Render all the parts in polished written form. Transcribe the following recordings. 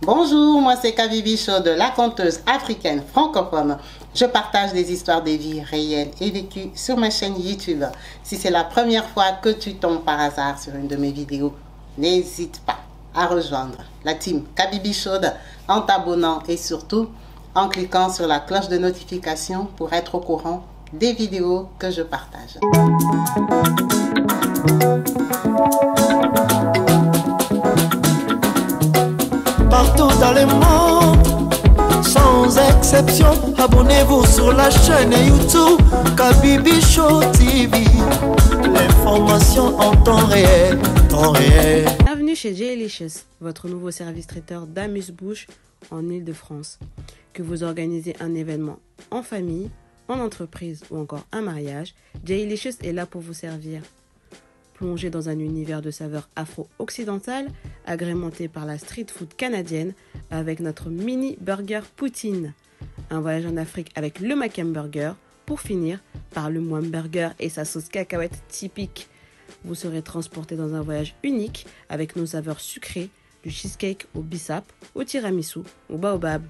Bonjour, moi c'est Kabibi Chaude, la conteuse africaine francophone. Je partage des histoires de vie réelles et vécues sur ma chaîne YouTube. Si c'est la première fois que tu tombes par hasard sur une de mes vidéos, n'hésite pas à rejoindre la team Kabibi Chaude en t'abonnant et surtout en cliquant sur la cloche de notification pour être au courant des vidéos que je partage. Partout dans le monde, sans exception, abonnez-vous sur la chaîne YouTube Kabibi Chaude TV. L'information en temps réel, Bienvenue chez Jailicious, votre nouveau service traiteur d'amuse-bouche en Île-de-France. Que vous organisez un événement en famille, en entreprise ou encore un mariage, Jailicious est là pour vous servir. Plongé dans un univers de saveurs afro-occidentales, agrémenté par la street food canadienne avec notre mini burger poutine. Un voyage en Afrique avec le Macam Burger, pour finir par le Mwam Burger et sa sauce cacahuète typique. Vous serez transporté dans un voyage unique avec nos saveurs sucrées, du cheesecake au bissap, au tiramisu, au baobab.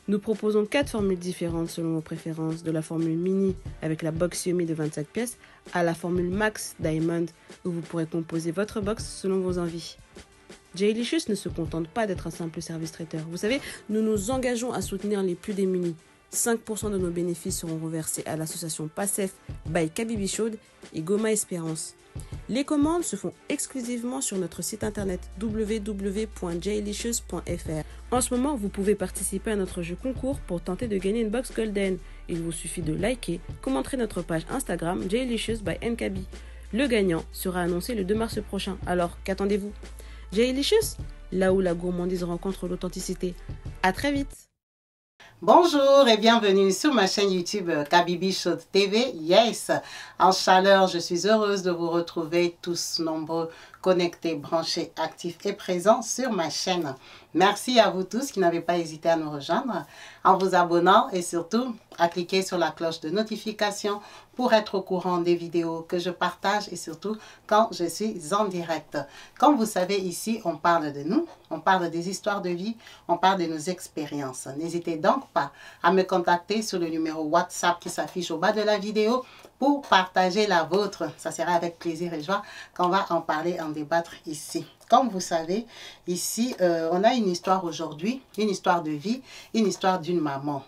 Nous proposons 4 formules différentes selon vos préférences, de la formule mini avec la box Yummy de 27 pièces à la formule Max Diamond où vous pourrez composer votre box selon vos envies. Jailicious ne se contente pas d'être un simple service traiteur. Vous savez, nous nous engageons à soutenir les plus démunis. 5% de nos bénéfices seront reversés à l'association PASSEF by Kabibi Chaude et Goma Espérance. Les commandes se font exclusivement sur notre site internet www.jailicious.fr. En ce moment, vous pouvez participer à notre jeu concours pour tenter de gagner une box Golden. Il vous suffit de liker, commenter notre page Instagram Jailicious by Nkabi. Le gagnant sera annoncé le 2 mars prochain. Alors, qu'attendez-vous? Jailicious, là où la gourmandise rencontre l'authenticité. À très vite. Bonjour et bienvenue sur ma chaîne YouTube Kabibi Chaude TV. Yes, en chaleur, je suis heureuse de vous retrouver tous nombreux, connectés, branchés, actifs et présents sur ma chaîne. Merci à vous tous qui n'avez pas hésité à nous rejoindre en vous abonnant et surtout à cliquer sur la cloche de notification pour être au courant des vidéos que je partage et surtout quand je suis en direct. Comme vous savez, ici, on parle de nous, on parle des histoires de vie, on parle de nos expériences. N'hésitez donc pas à me contacter sur le numéro WhatsApp qui s'affiche au bas de la vidéo pour partager la vôtre. Ça sera avec plaisir et joie qu'on va en parler, en débattre ici. Comme vous savez, ici, on a une histoire aujourd'hui, une histoire de vie, une histoire d'une maman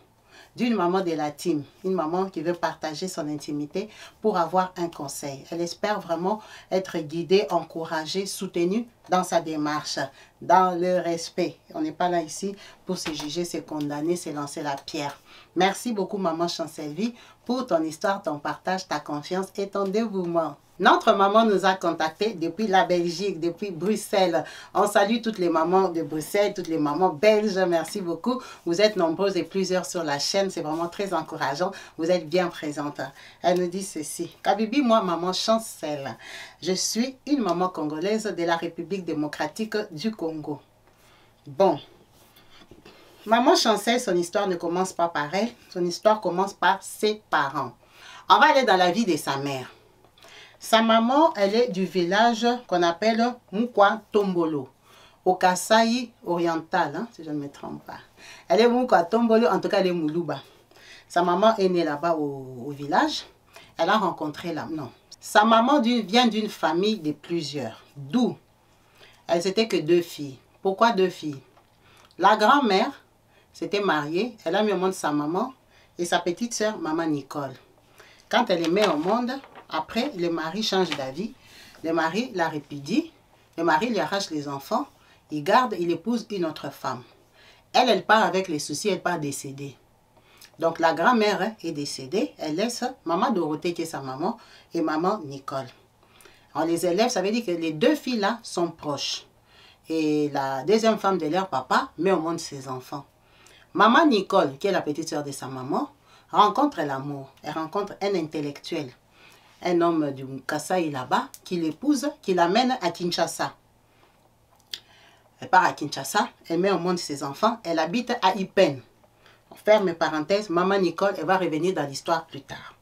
de la team, une maman qui veut partager son intimité pour avoir un conseil. Elle espère vraiment être guidée, encouragée, soutenue dans sa démarche, dans le respect. On n'est pas là ici pour se juger, se condamner, se lancer la pierre. Merci beaucoup maman Chancelvi pour ton histoire, ton partage, ta confiance et ton dévouement. Notre maman nous a contactés depuis la Belgique, depuis Bruxelles. On salue toutes les mamans de Bruxelles, toutes les mamans belges. Merci beaucoup. Vous êtes nombreuses et plusieurs sur la chaîne. C'est vraiment très encourageant. Vous êtes bien présentes. Elle nous dit ceci. Kabibi, moi, maman Chancel. Je suis une maman congolaise de la République démocratique du Congo. Bon. Maman Chancel, son histoire ne commence pas par elle. Son histoire commence par ses parents. On va aller dans la vie de sa mère. Sa maman, elle est du village qu'on appelle Mukwa Tombolo, au Kasaï oriental, hein, si je ne me trompe pas. Elle est Mukwa Tombolo, en tout cas elle est Moulouba. Sa maman est née là-bas au village. Elle a rencontré là, non. Sa maman vient d'une famille de plusieurs, d'où elles n'étaient que 2 filles. Pourquoi 2 filles? La grand-mère s'était mariée, elle a mis au monde sa maman et sa petite sœur, maman Nicole. Quand elle est mise au monde, après, le mari change d'avis. Le mari la répudie. Le mari lui arrache les enfants. Il garde, il épouse une autre femme. Elle part avec les soucis, elle part décédée. Donc la grand-mère est décédée. Elle laisse maman Dorothée qui est sa maman et maman Nicole. On les élève, ça veut dire que les 2 filles-là sont proches. Et la deuxième femme de leur papa met au monde ses enfants. Maman Nicole, qui est la petite sœur de sa maman, rencontre l'amour. Elle rencontre un intellectuel. Un homme du Kasaï là-bas, qui l'épouse, qui l'amène à Kinshasa. Elle part à Kinshasa, elle met au monde ses enfants, elle habite à Ipen. On ferme parenthèse, maman Nicole, elle va revenir dans l'histoire plus tard.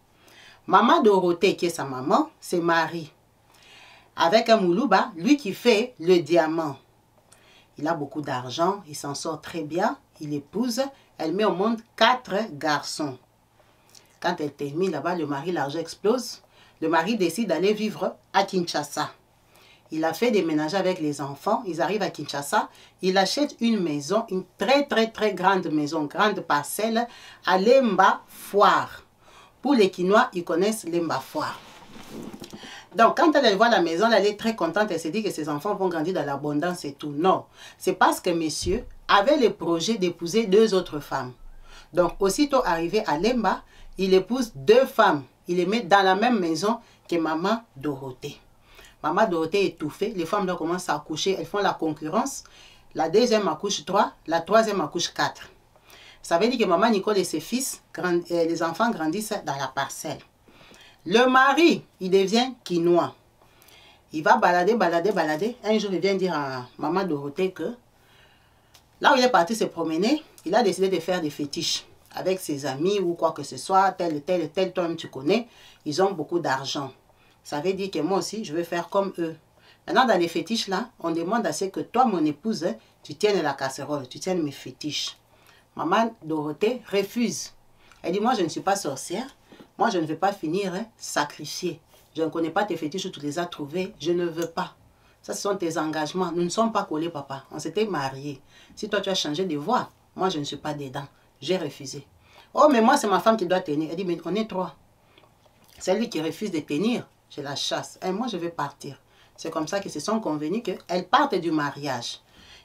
Maman Dorothée, qui est sa maman, se marie avec un Moulouba, lui qui fait le diamant. Il a beaucoup d'argent, il s'en sort très bien, il épouse, elle met au monde 4 garçons. Quand elle termine là-bas, le mari, l'argent explose. Le mari décide d'aller vivre à Kinshasa. Il a fait déménager avec les enfants, ils arrivent à Kinshasa, il achète une maison, une très grande maison, grande parcelle à Lemba Foire. Pour les Quinois, ils connaissent Lemba Foire. Donc, quand elle voit la maison, elle est très contente, elle se dit que ses enfants vont grandir dans l'abondance et tout. Non, c'est parce que monsieur avait le projet d'épouser 2 autres femmes. Donc, aussitôt arrivé à Lemba, il épouse 2 femmes. Il les met dans la même maison que maman Dorothée. Maman Dorothée est étouffée, les femmes là commencent à accoucher, elles font la concurrence. La deuxième accouche 3, la troisième accouche 4. Ça veut dire que maman Nicole et ses fils, les enfants grandissent dans la parcelle. Le mari, il devient quinois. Il va balader. Un jour, il vient dire à maman Dorothée que là où il est parti se promener, il a décidé de faire des fétiches avec ses amis ou quoi que ce soit, tel, toi-même tu connais, ils ont beaucoup d'argent. Ça veut dire que moi aussi, je veux faire comme eux. Maintenant, dans les fétiches, là, on demande à ce que toi, mon épouse, tu tiennes la casserole, tu tiennes mes fétiches. Maman Dorothée refuse. Elle dit, moi, je ne suis pas sorcière. Moi, je ne vais pas finir sacrifiée. Je ne connais pas tes fétiches où tu les as trouvés. Je ne veux pas. Ça, ce sont tes engagements. Nous ne sommes pas collés, papa. On s'était mariés. Si toi, tu as changé de voie, moi, je ne suis pas dedans. J'ai refusé. Oh, mais moi, c'est ma femme qui doit tenir. Elle dit, mais on est 3. C'est lui qui refuse de tenir. Je la chasse. Et moi, je vais partir. C'est comme ça qu'ils se sont convenus qu'elle parte du mariage.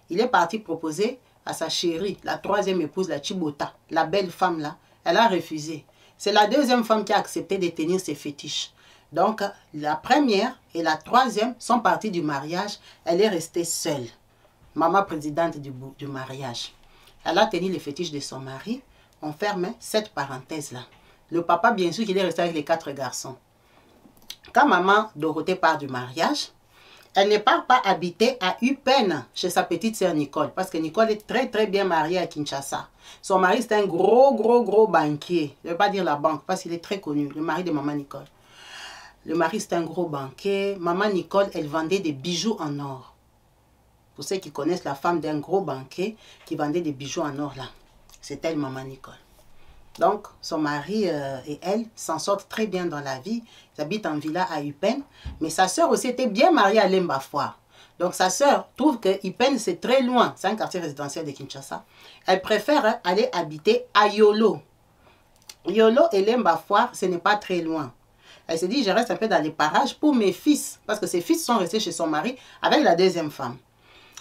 Il est parti proposer à sa chérie, la 3e épouse, la Chibota, la belle femme là. Elle a refusé. C'est la 2e femme qui a accepté de tenir ses fétiches. Donc, la 1re et la 3e sont parties du mariage. Elle est restée seule. Maman présidente du mariage. Elle a tenu les fétiches de son mari. On ferme cette parenthèse là. Le papa, bien sûr, qu'il est resté avec les 4 garçons. Quand maman Dorothée part du mariage, elle ne part pas habiter à Eupen chez sa petite sœur Nicole. Parce que Nicole est très bien mariée à Kinshasa. Son mari, c'est un gros banquier. Je ne vais pas dire la banque, parce qu'il est très connu, le mari de maman Nicole. Le mari, c'est un gros banquier. Maman Nicole, elle vendait des bijoux en or. Pour ceux qui connaissent la femme d'un gros banquier qui vendait des bijoux en or là. C'est elle, maman Nicole. Donc, son mari et elle s'en sortent très bien dans la vie. Ils habitent en villa à Eupen. Mais sa sœur aussi était bien mariée à Lemba Foire. Donc, sa sœur trouve que Eupen, c'est très loin. C'est un quartier résidentiel de Kinshasa. Elle préfère aller habiter à Yolo. Yolo et Lemba Foire, ce n'est pas très loin. Elle se dit, je reste un peu dans les parages pour mes fils. Parce que ses fils sont restés chez son mari avec la 2e femme.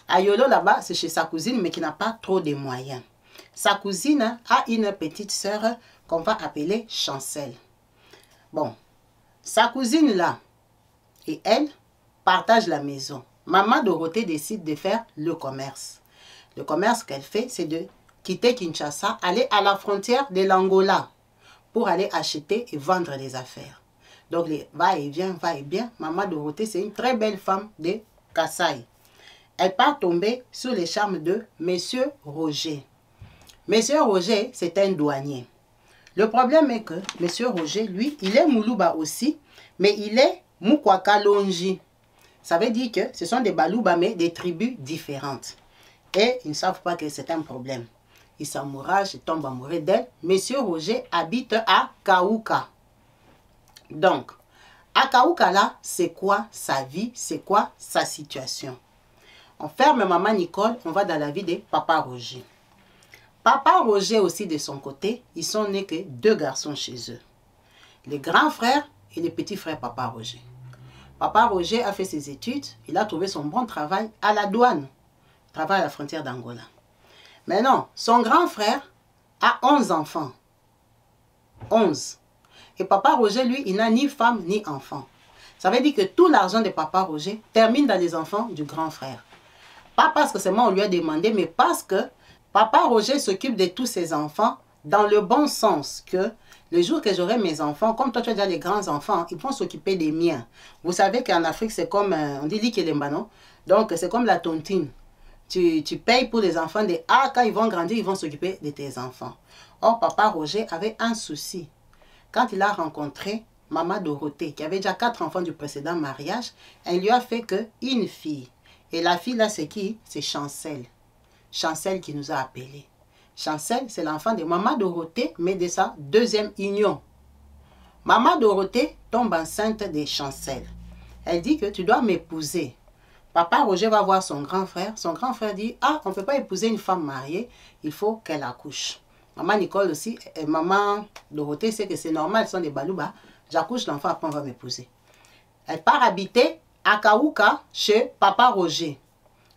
À Yolo, là-bas, c'est chez sa cousine, mais qui n'a pas trop de moyens. Sa cousine a une petite sœur qu'on va appeler Chancel. Bon, sa cousine là et elle partagent la maison. Maman Dorothée décide de faire le commerce. Le commerce qu'elle fait, c'est de quitter Kinshasa, aller à la frontière de l'Angola pour aller acheter et vendre des affaires. Donc, les va-et-vient, Maman Dorothée, c'est une très belle femme de Kassai. Elle part tomber sur les charmes de Monsieur Roger. Monsieur Roger, c'est un douanier. Le problème est que Monsieur Roger, lui, il est Moulouba aussi, mais il est Mukwaka Longi. Ça veut dire que ce sont des Balouba, mais des tribus différentes. Et ils ne savent pas que c'est un problème. Ils s'amouragent, ils tombent amoureux d'elle. Monsieur Roger habite à Kaouka. Donc, à Kaouka là, c'est quoi sa vie, c'est quoi sa situation? On ferme maman Nicole, on va dans la vie de Papa Roger. Papa Roger aussi de son côté, ils sont nés que 2 garçons chez eux. Les grands frères et les petits frères Papa Roger. Papa Roger a fait ses études, il a trouvé son bon travail à la douane. Il travaille à la frontière d'Angola. Mais non, son grand frère a 11 enfants. 11. Et Papa Roger, lui, il n'a ni femme ni enfant. Ça veut dire que tout l'argent de Papa Roger termine dans les enfants du grand frère. Pas parce que seulement on lui a demandé, mais parce que Papa Roger s'occupe de tous ses enfants dans le bon sens que le jour que j'aurai mes enfants, comme toi tu as déjà les grands enfants, ils vont s'occuper des miens. Vous savez qu'en Afrique, c'est comme, on dit l'ikelemba, non? Donc c'est comme la tontine. Tu payes pour les enfants des quand ils vont grandir, ils vont s'occuper de tes enfants. Or, Papa Roger avait un souci. Quand il a rencontré Maman Dorothée, qui avait déjà 4 enfants du précédent mariage, elle lui a fait qu'une fille. Et la fille là, c'est qui? C'est Chancel. Chancel qui nous a appelés. Chancel, c'est l'enfant de Maman Dorothée, mais de sa deuxième union. Maman Dorothée tombe enceinte de Chancel. Elle dit que tu dois m'épouser. Papa Roger va voir son grand frère. Son grand frère dit, ah, on ne peut pas épouser une femme mariée, il faut qu'elle accouche. Maman Nicole aussi, et maman Dorothée sait que c'est normal, ils sont des balouba. J'accouche l'enfant, après on va m'épouser. Elle part habiter à Kaouka chez Papa Roger,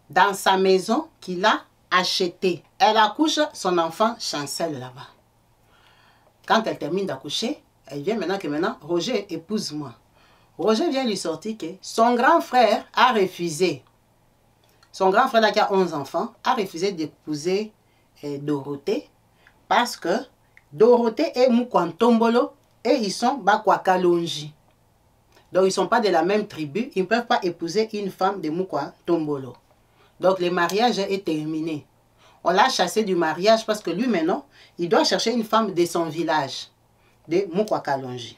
dans sa maison qu'il a achetée. Elle accouche son enfant Chancel là-bas. Quand elle termine d'accoucher, elle vient maintenant, Roger, épouse-moi. Roger vient lui sortir que son grand frère a refusé. Son grand frère là qui a 11 enfants a refusé d'épouser Dorothée parce que Dorothée est Mukwantombolo et ils sont Bakwakalonji. Donc ils ne sont pas de la même tribu, ils ne peuvent pas épouser une femme de Mukwantombolo. Donc le mariage est terminé. On l'a chassé du mariage parce que lui maintenant, il doit chercher une femme de son village, de Mukwakalonji.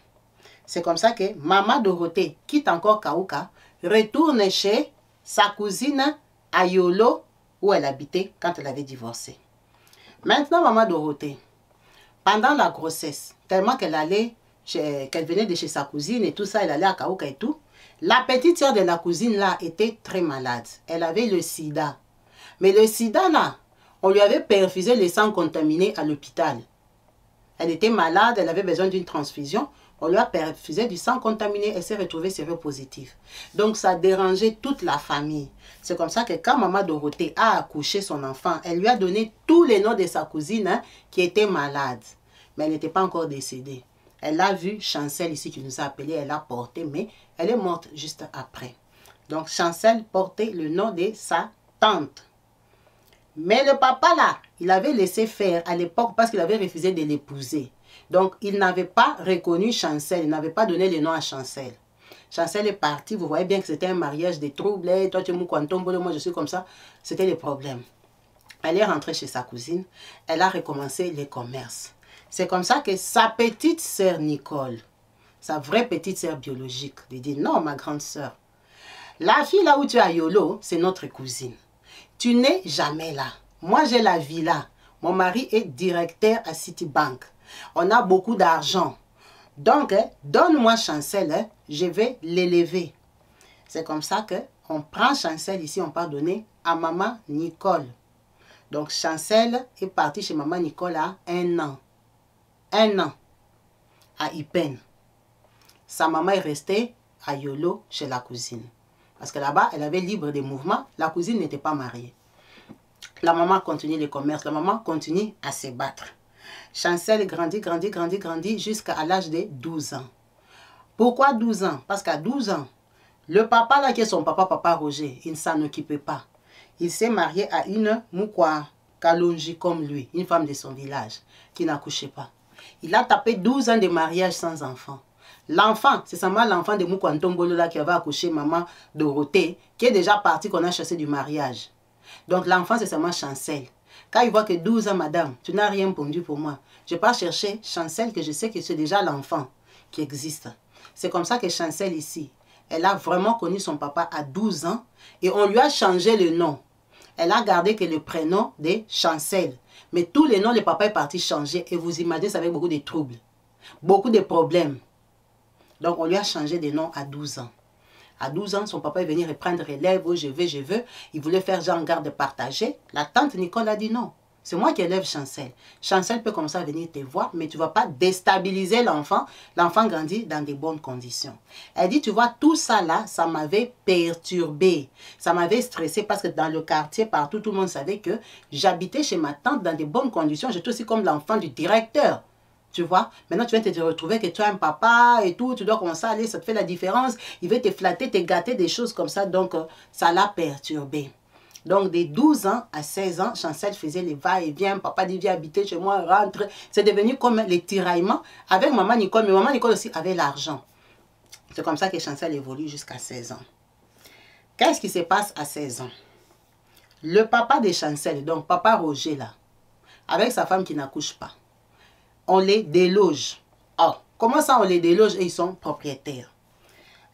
C'est comme ça que Maman Dorothée quitte encore Kaouka, retourne chez sa cousine à Yolo, où elle habitait quand elle avait divorcé. Maintenant, Maman Dorothée, pendant la grossesse, tellement qu'elle venait de chez sa cousine et tout ça, elle allait à Kaouka et tout, la petite sœur de la cousine là était très malade. Elle avait le sida. Mais le sida là, on lui avait perfusé le sang contaminé à l'hôpital. Elle était malade, elle avait besoin d'une transfusion. On lui a perfusé du sang contaminé, elle s'est retrouvée séropositive. Donc ça dérangeait toute la famille. C'est comme ça que quand Maman Dorothée a accouché son enfant, elle lui a donné tous les noms de sa cousine qui était malade. Mais elle n'était pas encore décédée. Elle a vu Chancel ici qui nous a appelés, elle l'a porté, mais elle est morte juste après. Donc Chancel portait le nom de sa tante. Mais le papa là, il avait laissé faire à l'époque parce qu'il avait refusé de l'épouser. Donc, il n'avait pas reconnu Chancel, il n'avait pas donné le nom à Chancel. Chancel est parti, vous voyez bien que c'était un mariage de troubles. Toi, tu es Mukwantombolo, moi je suis comme ça. C'était les problèmes. Elle est rentrée chez sa cousine, elle a recommencé les commerces. C'est comme ça que sa petite sœur Nicole, sa vraie petite sœur biologique, lui dit, non, ma grande sœur, la fille là où tu es à Yolo, c'est notre cousine. Tu n'es jamais là. Moi, j'ai la villa. Mon mari est directeur à Citibank. On a beaucoup d'argent. Donc, donne-moi Chancel, je vais l'élever. C'est comme ça qu'on prend Chancel ici, on part donner à Maman Nicole. Donc, Chancel est parti chez Maman Nicole à 1 an. 1 an. À Ipen. Sa maman est restée à Yolo chez la cousine. Parce que là-bas, elle avait libre de mouvement. La cousine n'était pas mariée. La maman continue le commerce. La maman continue à se battre. Chancel grandit jusqu'à l'âge de 12 ans. Pourquoi 12 ans? Parce qu'à 12 ans, le papa là qui est son papa Roger, il ne s'en occupait pas. Il s'est marié à une Mukwakalonji comme lui, une femme de son village, qui n'accouchait pas. Il a tapé 12 ans de mariage sans enfant. L'enfant, c'est seulement l'enfant de Mukwantombolo là qui avait accouché Maman Dorothée, qui est déjà parti qu'on a chassé du mariage. Donc l'enfant, c'est seulement Chancel. Quand il voit que 12 ans, madame, tu n'as rien pondu pour moi, je pars chercher Chancel, que je sais que c'est déjà l'enfant qui existe. C'est comme ça que Chancel ici, elle a vraiment connu son papa à 12 ans et on lui a changé le nom. Elle a gardé que le prénom de Chancel. Mais tous les noms, le papa est parti changer et vous imaginez, ça avec beaucoup de troubles, beaucoup de problèmes. Donc on lui a changé de nom à 12 ans. À 12 ans, son papa est venu reprendre relève, oh, je veux. Il voulait faire genre garde partagée. La tante Nicole a dit non. C'est moi qui élève Chancel. Chancel peut comme ça venir te voir, mais tu ne vas pas déstabiliser l'enfant. L'enfant grandit dans de bonnes conditions. Elle dit, tu vois, tout ça là, ça m'avait perturbé. Ça m'avait stressé parce que dans le quartier, partout, tout le monde savait que j'habitais chez ma tante dans de bonnes conditions. J'étais aussi comme l'enfant du directeur. Tu vois, maintenant tu viens te retrouver que tu as un papa et tout, tu dois commencer à aller, ça te fait la différence. Il veut te flatter, te gâter, des choses comme ça. Donc, ça l'a perturbé. Donc, de 12 ans à 16 ans, Chancel faisait les va-et-vient. Papa dit, viens habiter chez moi, rentre. C'est devenu comme les tiraillements avec Maman Nicole. Mais Maman Nicole aussi avait l'argent. C'est comme ça que Chancel évolue jusqu'à 16 ans. Qu'est-ce qui se passe à 16 ans? Le papa de Chancel, donc Papa Roger là, avec sa femme qui n'accouche pas, on les déloge. Oh, comment ça on les déloge et ils sont propriétaires?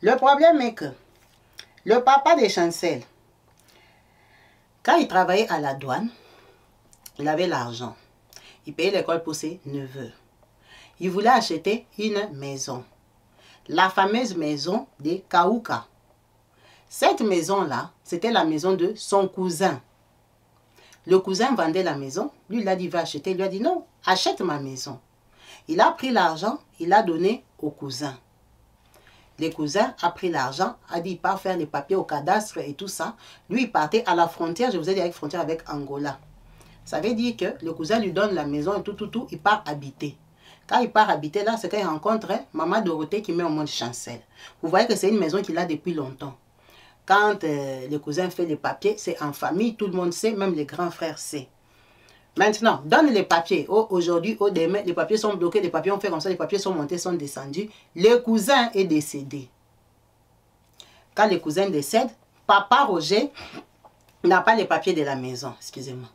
Le problème est que le papa de Chancel Quand il travaillait à la douane, il avait l'argent. Il payait l'école pour ses neveux. Il voulait acheter une maison. La fameuse maison des Kaouka. Cette maison-là, c'était la maison de son cousin. Le cousin vendait la maison. Lui, il a dit, va acheter. Il lui a dit, non, achète ma maison. Il a pris l'argent, il l'a donné au cousin. Le cousin a pris l'argent, a dit, il part faire les papiers au cadastre et tout ça. Lui, il partait à la frontière, je vous ai dit, avec frontière avec Angola. Ça veut dire que le cousin lui donne la maison et tout, il part habiter. Quand il part habiter là, c'est quand il rencontre Maman Dorothée qui met au monde Chancel. Vous voyez que c'est une maison qu'il a depuis longtemps. Quand le cousin fait les papiers, c'est en famille, tout le monde sait, même les grands frères savent. Maintenant, donne les papiers. Aujourd'hui, au demain, les papiers sont bloqués, les papiers ont fait comme ça, les papiers sont montés, sont descendus. Le cousin est décédé. Quand le cousin décède, papa Roger n'a pas les papiers de la maison, excusez-moi.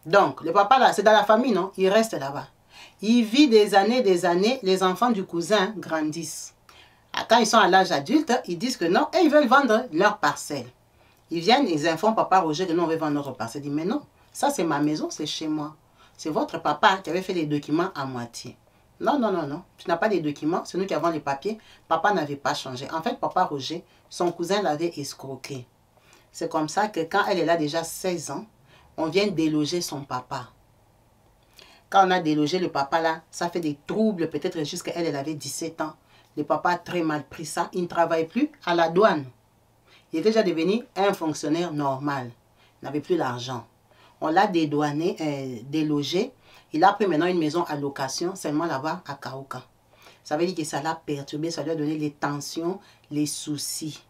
Donc, le papa là, c'est dans la famille, non? Il reste là-bas. Il vit des années, les enfants du cousin grandissent. Quand ils sont à l'âge adulte, ils disent que non, et ils veulent vendre leur parcelle. Ils viennent, ils informent papa Roger que non, on veut vendre notre parcelle. Il dit, mais non, ça c'est ma maison, c'est chez moi. C'est votre papa qui avait fait les documents à moitié. Non, non, non, non, tu n'as pas les documents, c'est nous qui avons les papiers. Papa n'avait pas changé. En fait, papa Roger, son cousin l'avait escroqué. C'est comme ça que quand elle est là déjà 16 ans, on vient déloger son papa. Quand on a délogé le papa là, ça fait des troubles, peut-être jusqu'à elle avait 17 ans. Le papa a très mal pris ça. Il ne travaille plus à la douane. Il est déjà devenu un fonctionnaire normal. Il n'avait plus l'argent. On l'a dédouané, délogé. Il a pris maintenant une maison à location, seulement là-bas à Kaouka. Ça veut dire que ça l'a perturbé, ça lui a donné les tensions, les soucis.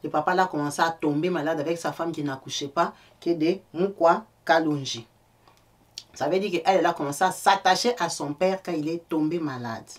Le papa là a commencé à tomber malade avec sa femme qui n'accouchait pas, qui est de Mukwa Kalunji. Ça veut dire qu'elle a commencé à s'attacher à son père quand il est tombé malade.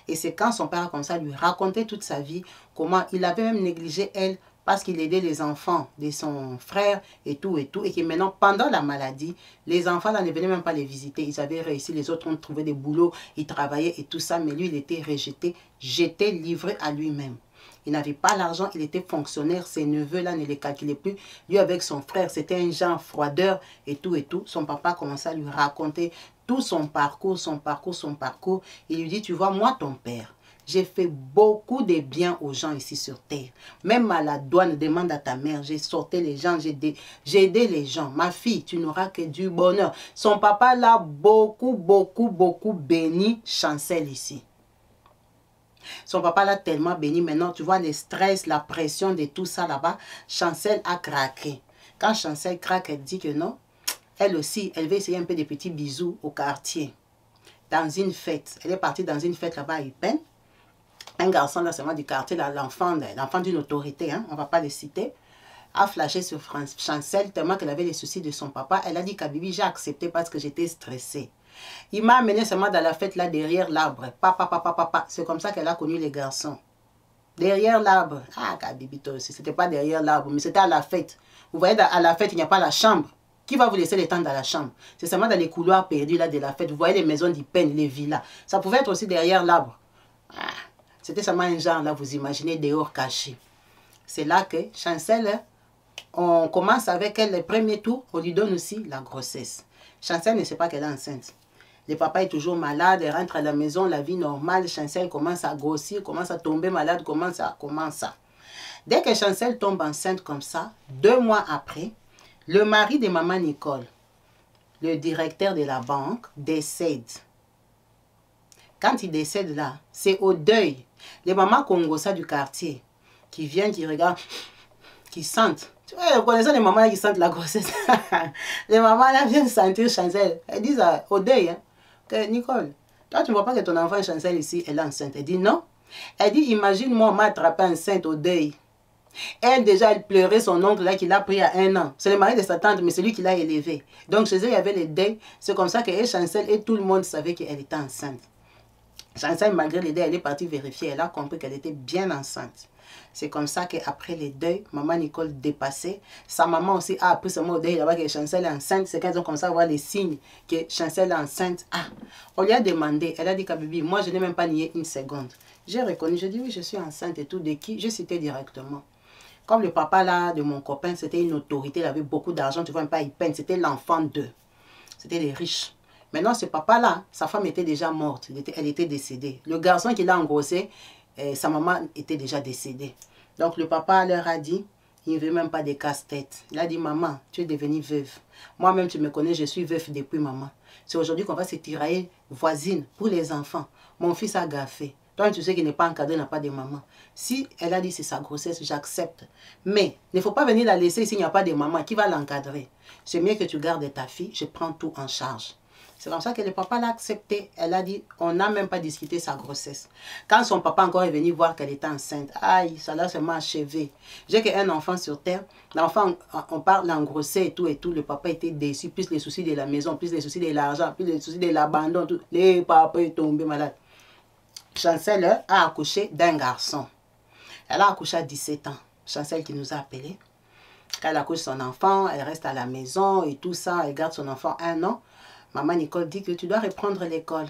Et c'est quand son père a commencé à lui raconter toute sa vie, comment il avait même négligé elle parce qu'il aidait les enfants de son frère et tout, et que maintenant, pendant la maladie, les enfants là ne venaient même pas les visiter. Ils avaient réussi, les autres ont trouvé des boulots, ils travaillaient et tout ça, mais lui, il était rejeté, jeté, livré à lui-même. Il n'avait pas l'argent, il était fonctionnaire, ses neveux là ne les calculaient plus. Lui avec son frère, c'était un genre froideur et tout. Son papa commençait à lui raconter tout son parcours. Il lui dit, tu vois, moi ton père, j'ai fait beaucoup de bien aux gens ici sur terre. Même à la douane, demande à ta mère, j'ai sorti les gens, j'ai aidé les gens. Ma fille, tu n'auras que du bonheur. Son papa l'a beaucoup béni Chancel ici. Son papa l'a tellement béni. Maintenant, tu vois, le stress, la pression de tout ça là-bas, Chancel a craqué. Quand Chancel craque, elle dit que non. Elle aussi, elle veut essayer un peu de petits bisous au quartier. Dans une fête. Elle est partie dans une fête là-bas à Ipen. Un garçon là, seulement du quartier, l'enfant d'une autorité, hein, on ne va pas le citer, a flashé sur Chancel tellement qu'elle avait les soucis de son papa. Elle a dit, Kabibi, j'ai accepté parce que j'étais stressée. Il m'a amené seulement dans la fête là derrière l'arbre. Papa. C'est comme ça qu'elle a connu les garçons. Derrière l'arbre. Ah, Kabibi, toi aussi. C'était pas derrière l'arbre, mais c'était à la fête. Vous voyez, à la fête, il n'y a pas la chambre. Qui va vous laisser le temps dans la chambre? C'est seulement dans les couloirs perdus là de la fête. Vous voyez les maisons d'Ipen, les villas. Ça pouvait être aussi derrière l'arbre. Ah, c'était seulement un genre là, vous imaginez, dehors caché. C'est là que Chancel, on commence avec elle le premier tour, on lui donne aussi la grossesse. Chancel ne sait pas qu'elle est enceinte. Le papa est toujours malade, elle rentre à la maison, la vie normale. Chancel commence à grossir, commence à tomber malade, commence ça. Dès que Chancel tombe enceinte comme ça, 2 mois après, le mari de maman Nicole, le directeur de la banque, décède. Quand il décède là, c'est au deuil. Les mamans congosa du quartier qui viennent, qui regardent, qui sentent. Tu vois, vous connaissez les mamans là qui sentent la grossesse. Les mamans là viennent sentir Chancel. Elles disent au deuil, hein, que Nicole, toi tu ne vois pas que ton enfant Chancel ici, elle est enceinte. Elle dit non. Elle dit, imagine-moi, on m'a attrapé enceinte au deuil. Elle déjà, elle pleurait son oncle là qui l'a pris à 1 an. C'est le mari de sa tante, mais c'est lui qui l'a élevé. Donc chez eux, il y avait les deuils. C'est comme ça que Chancel et tout le monde savait qu'elle était enceinte. Chancel, malgré les deuils, elle est partie vérifier. Elle a compris qu'elle était bien enceinte. C'est comme ça qu'après les deuils, maman Nicole dépassait. Sa maman aussi a appris ce mot au deuil là-bas que Chancel est enceinte. C'est qu'elles ont comme ça à voir les signes que Chancel est enceinte. Ah, on lui a demandé. Elle a dit, Kabibi, moi je n'ai même pas nié une seconde. J'ai reconnu, je dis oui, je suis enceinte et tout. De qui? Je citais directement. Comme le papa là de mon copain, c'était une autorité, il avait beaucoup d'argent, tu vois, pas il peine, c'était l'enfant d'eux. C'était les riches. Maintenant, ce papa-là, sa femme était déjà morte, elle était décédée. Le garçon qui l'a engrossé, sa maman était déjà décédée. Donc le papa leur a dit, il ne veut même pas des casse-têtes. Il a dit, maman, tu es devenue veuve. Moi-même, tu me connais, je suis veuve depuis maman. C'est aujourd'hui qu'on va se tirailler voisine pour les enfants. Mon fils a gaffé. Toi, tu sais qu'il n'est pas encadré, n'a pas de maman. Si elle a dit c'est sa grossesse, j'accepte. Mais il ne faut pas venir la laisser s'il n'y a pas de maman. Qui va l'encadrer? C'est mieux que tu gardes ta fille, je prends tout en charge. C'est comme ça que le papa l'a accepté. Elle a dit, on n'a même pas discuté sa grossesse. Quand son papa encore est venu voir qu'elle était enceinte, aïe, ça l'a seulement achevé. J'ai qu'un enfant sur terre, l'enfant, on parle d'engrosser et tout, le papa était déçu, plus les soucis de la maison, plus les soucis de l'argent, plus les soucis de l'abandon, tout. Le papa est tombé malade. Chancel a accouché d'un garçon. Elle a accouché à 17 ans. Chancel qui nous a appelés. Quand elle accouche son enfant, elle reste à la maison et tout ça, elle garde son enfant 1 an. Maman Nicole dit que tu dois reprendre l'école.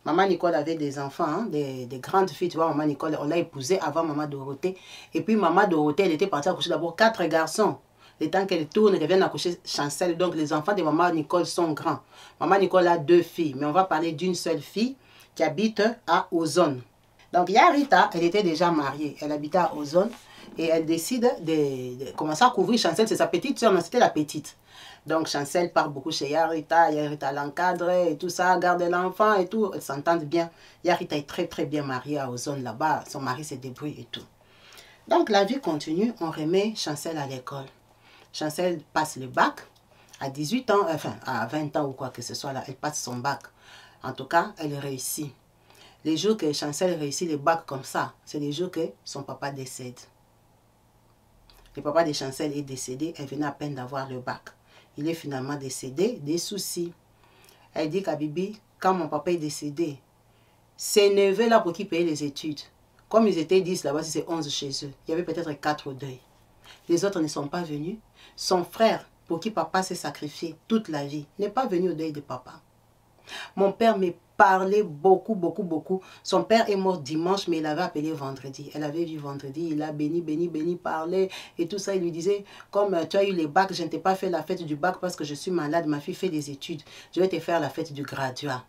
Maman Nicole avait des enfants, hein, des grandes filles. Tu vois, maman Nicole, on l'a épousée avant maman Dorothée. Et puis maman Dorothée, elle était partie accoucher d'abord 4 garçons. Le temps qu'elle tourne, elle vient accoucher Chancel. Donc les enfants de maman Nicole sont grands. Maman Nicole a 2 filles, mais on va parler d'une seule fille qui habite à Ozone. Donc Yarita, elle était déjà mariée. Elle habitait à Ozone. Et elle décide de commencer à couvrir Chancel. C'est sa petite soeur, non, c'était la petite. Donc Chancel part beaucoup chez Yarita. Yarita l'encadre et tout ça, garde l'enfant et tout. Elles s'entendent bien. Yarita est très très bien mariée à Ozone là-bas. Son mari se débrouille et tout. Donc la vie continue. On remet Chancel à l'école. Chancel passe le bac à 18 ans, enfin à 20 ans ou quoi que ce soit là. Elle passe son bac. En tout cas, elle réussit. Les jours que Chancel réussit le bac comme ça, c'est les jours que son papa décède. Le papa de Chancel est décédé, elle venait à peine d'avoir le bac. Il est finalement décédé des soucis. Elle dit qu'à Bibi, quand mon papa est décédé, ses neveux là pour qui payer les études, comme ils étaient 10 là-bas, c'est 11 chez eux, il y avait peut-être 4 au deuil. Les autres ne sont pas venus. Son frère, pour qui papa s'est sacrifié toute la vie, n'est pas venu au deuil de papa. Mon père me parlait beaucoup, beaucoup, beaucoup. Son père est mort dimanche, mais il avait appelé vendredi. Elle avait vu vendredi, il a béni, béni, béni, parlé et tout ça. Il lui disait, comme tu as eu les bacs, je ne t'ai pas fait la fête du bac parce que je suis malade, ma fille fait des études. Je vais te faire la fête du graduat.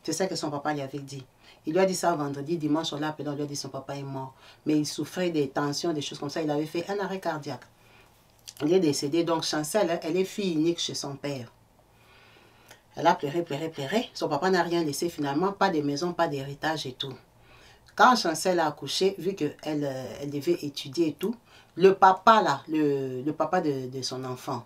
C'est ça que son papa lui avait dit. Il lui a dit ça vendredi, dimanche, on l'a appelé, on lui a dit son papa est mort. Mais il souffrait des tensions, des choses comme ça. Il avait fait un arrêt cardiaque. Il est décédé, donc Chancel, elle est fille unique chez son père. Elle a pleuré, pleuré, pleuré. Son papa n'a rien laissé finalement, pas de maison, pas d'héritage et tout. Quand Chancel a accouché, vu qu'elle elle devait étudier et tout, le papa là, le papa de son enfant,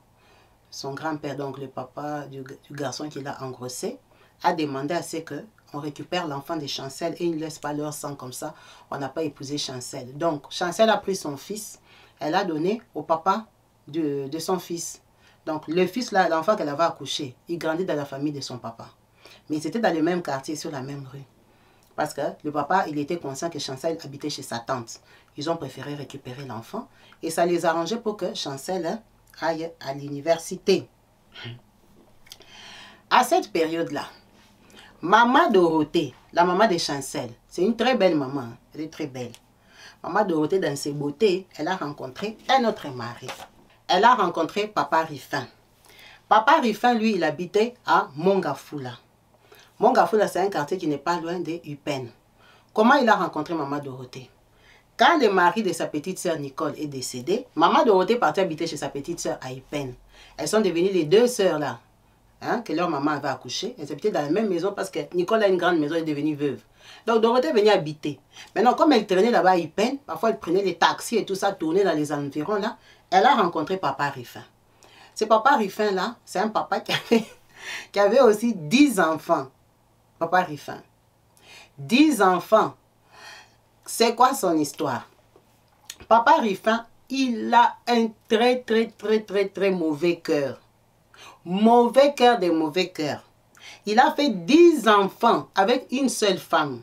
son grand-père, donc le papa du garçon qui l'a engrossé, a demandé à ce qu'on récupère l'enfant de Chancel et il ne laisse pas leur sang comme ça. On n'a pas épousé Chancel. Donc Chancel a pris son fils, elle a donné au papa de son fils. Donc, le fils, là, l'enfant qu'elle avait accouché, il grandit dans la famille de son papa. Mais c'était dans le même quartier, sur la même rue. Parce que le papa, il était conscient que Chancel habitait chez sa tante. Ils ont préféré récupérer l'enfant. Et ça les arrangeait pour que Chancel aille à l'université. À cette période-là, maman Dorothée, la maman de Chancel, c'est une très belle maman. Elle est très belle. Maman Dorothée, dans ses beautés, elle a rencontré un autre mari. Elle a rencontré Papa Rifin. Papa Rifin, lui, il habitait à Mongafula. Mongafula, c'est un quartier qui n'est pas loin de Upen. Comment il a rencontré Maman Dorothée? Quand le mari de sa petite sœur Nicole est décédé, Maman Dorothée partait habiter chez sa petite sœur à Upen. Elles sont devenues les 2 sœurs là, hein, que leur maman avait accouché. Elles habitaient dans la même maison parce que Nicole a une grande maison, elle est devenue veuve. Donc Dorothée venait habiter. Maintenant, comme elle traînait là-bas à Upen, parfois elle prenait les taxis et tout ça, tournait dans les environs là, elle a rencontré Papa Rifin. Ce Papa Rifin là, c'est un papa qui avait aussi 10 enfants. Papa Rifin. 10 enfants. C'est quoi son histoire? Papa Rifin, il a un très mauvais cœur. Mauvais cœur des mauvais cœurs. Il a fait 10 enfants avec une seule femme.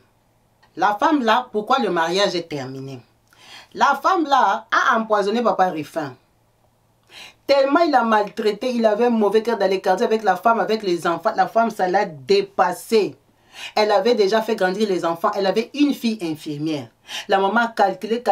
La femme là, pourquoi le mariage est terminé? La femme là a empoisonné Papa Rifin. Tellement il a maltraité, il avait un mauvais cœur dans les quartiers avec la femme, avec les enfants. La femme, ça l'a dépassé. Elle avait déjà fait grandir les enfants. Elle avait une fille infirmière. La maman a calculé,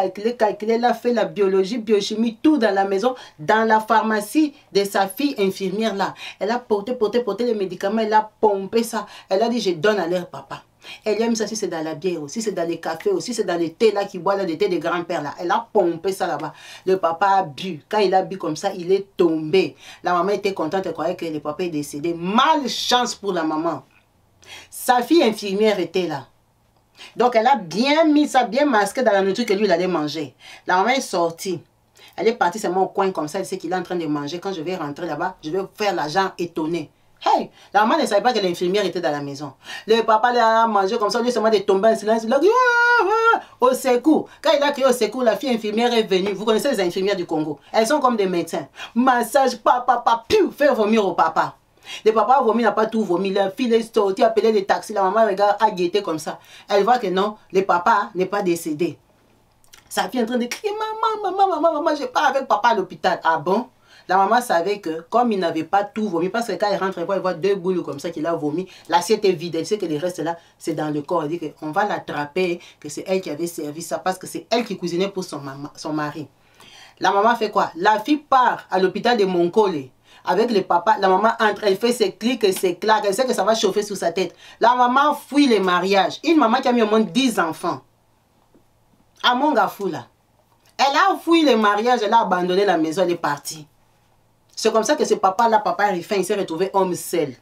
elle a fait la biologie, biochimie, tout dans la maison, dans la pharmacie de sa fille infirmière là. Elle a porté les médicaments, elle a pompé ça. Elle a dit, je donne à leur papa. Elle aime ça si c'est dans la bière, aussi c'est dans les cafés, aussi c'est dans les thés là qui boit là, le thé des grands-pères là. Elle a pompé ça là-bas. Le papa a bu. Quand il a bu comme ça, il est tombé. La maman était contente, elle croyait que le papa est décédé. Malchance pour la maman. Sa fille infirmière était là. Donc elle a bien mis ça, bien masqué dans la nourriture que lui il allait manger. La maman est sortie. Elle est partie seulement au coin comme ça, elle sait qu'il est en train de manger. Quand je vais rentrer là-bas, je vais faire l'argent étonné. Hey, la maman ne savait pas que l'infirmière était dans la maison. Le papa a mangé comme ça, lui seulement de tomber en silence. Il a dit au secours. Quand il a crié au secours, la fille infirmière est venue. Vous connaissez les infirmières du Congo. Elles sont comme des médecins. Massage, papa, faire vomir au papa. Le papa a vomi, n'a pas tout vomi. La fille est sortie, a appelé les taxis. La maman regarde, a guetté comme ça. Elle voit que non, le papa n'est pas décédé. Sa fille est en train de crier, maman, je pars avec papa à l'hôpital. Ah bon? La maman savait que comme il n'avait pas tout vomi, parce que quand il rentre, elle voit 2 boules comme ça qu'il a vomi, l'assiette est vide, elle sait que le reste là, c'est dans le corps. Elle dit qu'on va l'attraper, que c'est elle qui avait servi ça, parce que c'est elle qui cuisinait pour son mari. La maman fait quoi? La fille part à l'hôpital de Monkole avec le papa. La maman entre, elle fait ses clics et ses claques, elle sait que ça va chauffer sous sa tête. La maman fuit les mariages. Une maman qui a mis au monde 10 enfants. À Mongafou là. Elle a fui les mariages, elle a abandonné la maison, elle est partie. C'est comme ça que ce papa-là, papa Rifin, il s'est retrouvé homme seul.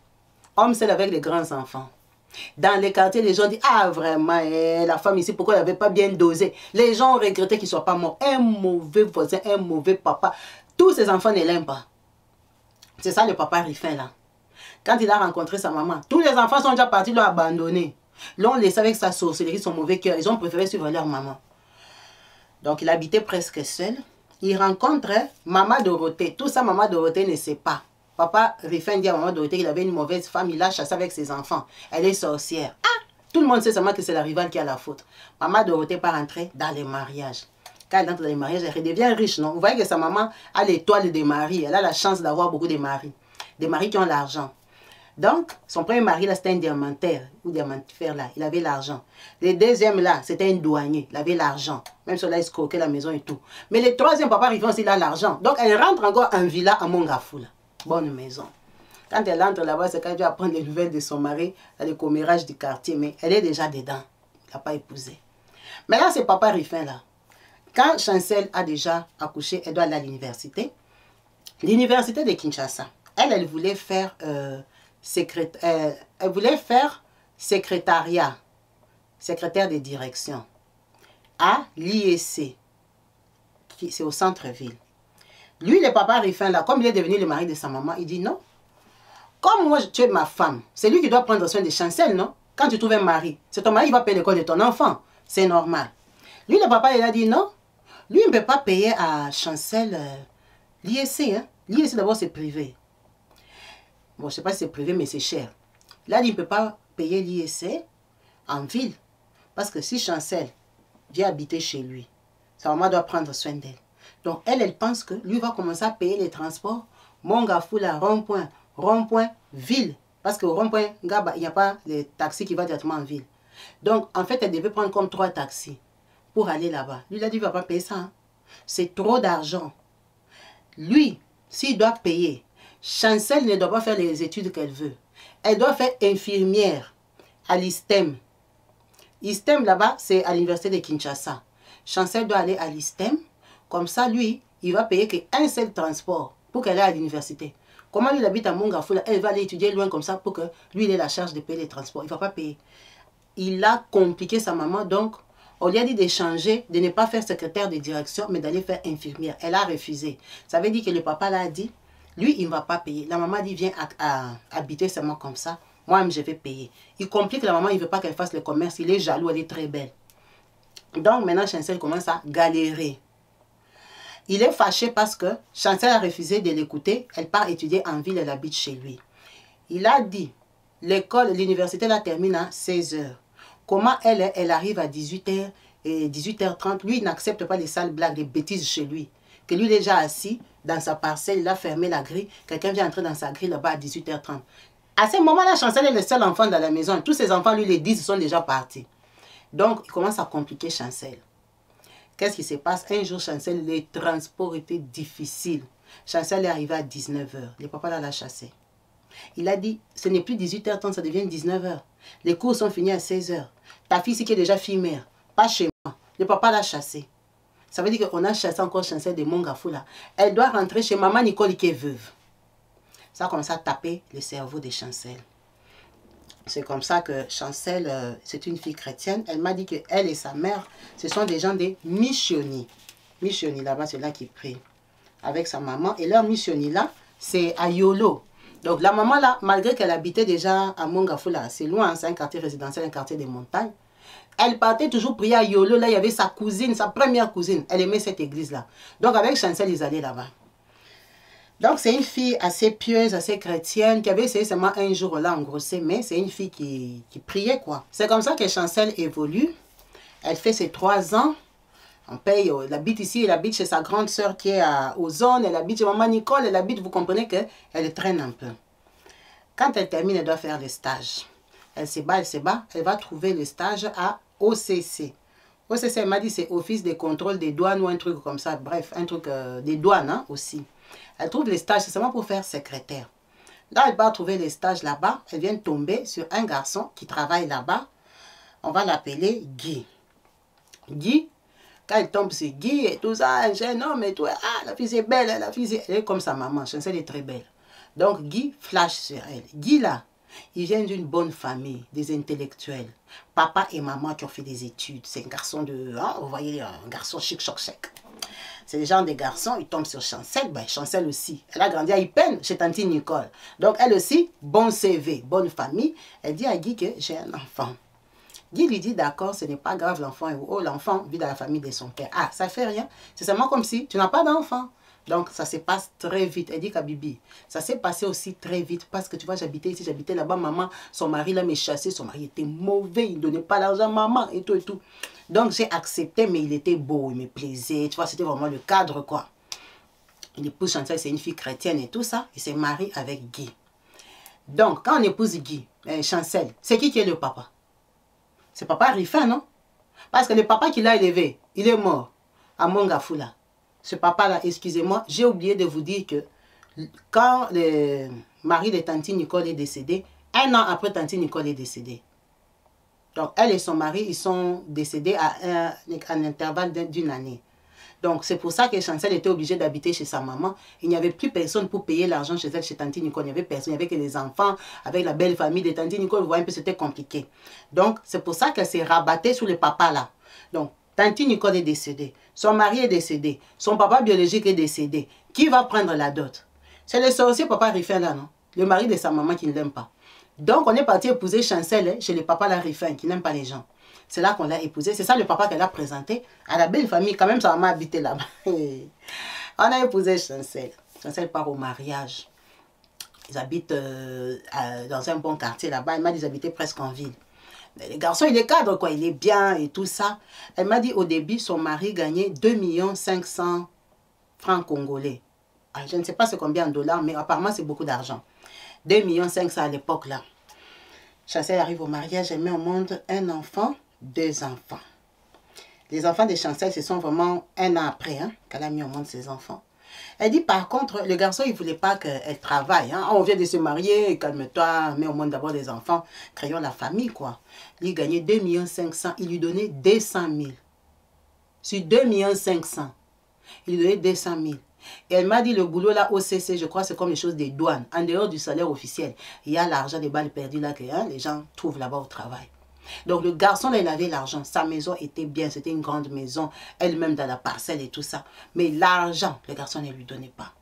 Homme seul avec les grands enfants. Dans les quartiers, les gens disent, ah vraiment, la femme ici, pourquoi elle n'avait pas bien dosé? Les gens ont regretté qu'il ne soit pas mort. Un mauvais voisin, un mauvais papa. Tous ces enfants ne l'aiment pas. C'est ça le papa Rifin là. Quand il a rencontré sa maman, tous les enfants sont déjà partis, l'ont abandonné. L'ont laissé avec sa sorcellerie, son mauvais cœur. Ils ont préféré suivre leur maman. Donc il habitait presque seul. Il rencontre Maman Dorothée. Tout ça, Maman Dorothée ne sait pas. Papa Rifin dit à Maman Dorothée qu'il avait une mauvaise femme. Il l'a chassée avec ses enfants. Elle est sorcière. Ah! Tout le monde sait seulement que c'est la rivale qui a la faute. Maman Dorothée part entrer dans les mariages. Quand elle entre dans les mariages, elle redevient riche, non? Vous voyez que sa maman a l'étoile des maris. Elle a la chance d'avoir beaucoup de maris. Des maris qui ont l'argent. Donc, son premier mari, là, c'était un diamantaire, ou diamantifère, là. Il avait l'argent. Le deuxième, là, c'était un douanier. Il avait l'argent. Même si là, il escroquait la maison et tout. Mais le troisième, papa Rifin aussi, il a l'argent. Donc, elle rentre encore en villa à Mongafou, là. Bonne maison. Quand elle entre là-bas, c'est quand elle doit prendre les nouvelles de son mari, le commérage du quartier. Mais elle est déjà dedans. Il n'a pas épousé. Mais là, c'est papa Rifin, là. Quand Chancel a déjà accouché, elle doit aller à l'université. L'université de Kinshasa. Elle voulait faire... elle voulait faire secrétariat, secrétaire de direction à l'IEC, c'est au centre-ville. Lui, le papa Rifin, là, comme il est devenu le mari de sa maman, il dit non. Comme moi, tu es ma femme, c'est lui qui doit prendre soin de Chancel, non? Quand tu trouves un mari, c'est ton mari qui va payer l'école de ton enfant. C'est normal. Lui, le papa, il a dit non. Lui, il ne peut pas payer à Chancel l'IEC. Hein? L'IEC, d'abord, c'est privé. Bon, je ne sais pas si c'est privé, mais c'est cher. Là, il ne peut pas payer l'IEC en ville. Parce que si Chancel vient habiter chez lui, sa maman doit prendre soin d'elle. Donc, elle pense que lui va commencer à payer les transports. Mongafou, là, rond-point, ville. Parce qu'au rond-point, il n'y a pas de taxi qui va directement en ville. Donc, en fait, elle devait prendre comme 3 taxis pour aller là-bas. Lui, il a dit, il ne va pas payer ça. Hein. C'est trop d'argent. Lui, s'il doit payer, Chancel ne doit pas faire les études qu'elle veut. Elle doit faire infirmière à l'ISTEM. ISTEM, là-bas, c'est à l'université de Kinshasa. Chancel doit aller à l'ISTEM. Comme ça, lui, il va payer qu'un seul transport pour qu'elle aille à l'université. Comment lui, il habite à Mongafou, elle va aller étudier loin comme ça pour que lui, il ait la charge de payer les transports. Il ne va pas payer. Il a compliqué sa maman, donc on lui a dit d'échanger, de ne pas faire secrétaire de direction, mais d'aller faire infirmière. Elle a refusé. Ça veut dire que le papa l'a dit, lui, il ne va pas payer. La maman dit, viens habiter seulement comme ça. Moi-même, je vais payer. Il complique la maman, il ne veut pas qu'elle fasse le commerce. Il est jaloux, elle est très belle. Donc, maintenant, Chancel commence à galérer. Il est fâché parce que Chancel a refusé de l'écouter. Elle part étudier en ville, elle habite chez lui. Il a dit, l'école, l'université la termine à 16 h. Comment elle arrive à 18 h et 18 h 30? Lui, il n'accepte pas les sales blagues, les bêtises chez lui. Que lui, il est déjà assis dans sa parcelle, il a fermé la grille. Quelqu'un vient entrer dans sa grille là-bas à 18 h 30. À ce moment-là, Chancel est le seul enfant dans la maison. Tous ses enfants, lui, les 10 sont déjà partis. Donc, il commence à compliquer Chancel. Qu'est-ce qui se passe? Un jour, Chancel, les transports étaient difficiles. Chancel est arrivé à 19 h. Le papa l'a chassé. Il a dit, ce n'est plus 18 h 30, ça devient 19 h. Les cours sont finis à 16 h. Ta fille, c'est qui est déjà fille mère, pas chez moi. Le papa l'a chassé. Ça veut dire qu'on a chassé encore Chancel de Mongafula. Elle doit rentrer chez maman Nicole qui est veuve. Ça a commencé à taper le cerveau de Chancel. C'est comme ça que Chancel, c'est une fille chrétienne. Elle m'a dit qu'elle et sa mère, ce sont des gens des missionnaires. Missionnaires, là-bas, c'est là qui prient avec sa maman. Et leur missionnaire, là, c'est à Yolo. Donc la maman, là, malgré qu'elle habitait déjà à Mongafula, c'est loin, c'est un quartier résidentiel, un quartier des montagnes. Elle partait toujours prier à Yolo. Là, il y avait sa cousine, sa première cousine. Elle aimait cette église-là. Donc avec Chancel, ils allaient là-bas. Donc, c'est une fille assez pieuse, assez chrétienne, qui avait essayé seulement un jour là engrossé, mais c'est une fille qui priait, quoi. C'est comme ça que Chancel évolue. Elle fait ses 3 ans. On paye, elle habite ici, elle habite chez sa grande sœur qui est à Ozone, elle habite chez maman Nicole, elle habite, vous comprenez qu'elle traîne un peu. Quand elle termine, elle doit faire le stage. Elle se bat, elle va trouver le stage à OCC. OCC, elle m'a dit, c'est Office de contrôle des douanes ou un truc comme ça, bref, un truc des douanes hein, aussi. Elle trouve les stages, c'est seulement pour faire secrétaire. Là, elle va trouver les stages là-bas. Elle vient tomber sur un garçon qui travaille là-bas. On va l'appeler Guy. Guy, quand elle tombe sur Guy et tout ça, un jeune homme et tout, ah, la fille est belle, la fille elle est comme sa maman, Chancel est très belle. Donc Guy flash sur elle. Guy là, il vient d'une bonne famille, des intellectuels. Papa et maman qui ont fait des études. C'est un garçon de, hein, vous voyez, un garçon chic, choc, sec. C'est le genre de garçon, il tombe sur Chancel, ben Chancel aussi. Elle a grandi à Ypen, chez Tantine Nicole. Donc elle aussi, bon CV, bonne famille. Elle dit à Guy que j'ai un enfant. Guy lui dit d'accord, ce n'est pas grave l'enfant. Oh, l'enfant vit dans la famille de son père. Ah, ça fait rien. C'est seulement comme si tu n'as pas d'enfant. Donc ça se passe très vite. Elle dit qu'à Bibi, ça s'est passé aussi très vite parce que tu vois, j'habitais ici, j'habitais là-bas, maman, son mari là me chassé, son mari était mauvais, il ne donnait pas l'argent à maman et tout et tout. Donc j'ai accepté, mais il était beau, il me plaisait, tu vois, c'était vraiment le cadre quoi. Il épouse Chantal, c'est une fille chrétienne et tout ça, il s'est marié avec Guy. Donc quand on épouse Guy, Chancel, c'est qui est le papa? C'est papa Rifin, non? Parce que le papa qui l'a élevé, il est mort à Mongafula. Ce papa-là, excusez-moi, j'ai oublié de vous dire que quand le mari de Tantine Nicole est décédé, 1 an après Tantine Nicole est décédée. Donc, elle et son mari, ils sont décédés à un intervalle d'1 année. Donc, c'est pour ça que Chancel était obligée d'habiter chez sa maman. Il n'y avait plus personne pour payer l'argent chez elle, chez Tantine Nicole. Il n'y avait personne, il n'y avait que les enfants, avec la belle famille de Tantine Nicole. Vous voyez un peu, c'était compliqué. Donc, c'est pour ça qu'elle s'est rabattée sur le papa là. Donc, Tantine Nicole est décédée. Son mari est décédé. Son papa biologique est décédé. Qui va prendre la dot? C'est le sorcier papa Rifin là, non? Le mari de sa maman qui ne l'aime pas. Donc, on est parti épouser Chancel chez le papa la Rifin qui n'aime pas les gens. C'est là qu'on l'a épousé. C'est ça le papa qu'elle a présenté à la belle famille. Quand même, sa maman habitait là-bas. On a épousé Chancel. Chancel part au mariage. Ils habitent dans un bon quartier là-bas. Elle m'a dit qu'ils habitaient presque en ville. Le garçon, il est cadre, quoi. Il est bien et tout ça. Elle m'a dit au début, son mari gagnait 2 500 000 francs congolais. Alors, je ne sais pas c'est combien en dollars, mais apparemment, c'est beaucoup d'argent. 2 500 000 à l'époque, là. Chancel arrive au mariage, elle met au monde un enfant, 2 enfants. Les enfants de Chancel, ce sont vraiment 1 an après hein, qu'elle a mis au monde ses enfants. Elle dit par contre, le garçon, il ne voulait pas qu'elle travaille. Hein. On vient de se marier, calme-toi, mets au monde d'abord des enfants, créons la famille, quoi. Il gagnait 2 500 000, il lui donnait 200 000. Sur 2 500 000, il lui donnait 200 000. Et elle m'a dit, le boulot là, OCC, je crois, c'est comme les choses des douanes. En dehors du salaire officiel, il y a l'argent des balles perdues là que hein, les gens trouvent là-bas au travail. Donc le garçon là, il avait l'argent. Sa maison était bien, c'était une grande maison. Elle-même dans la parcelle et tout ça. Mais l'argent, le garçon ne lui donnait pas.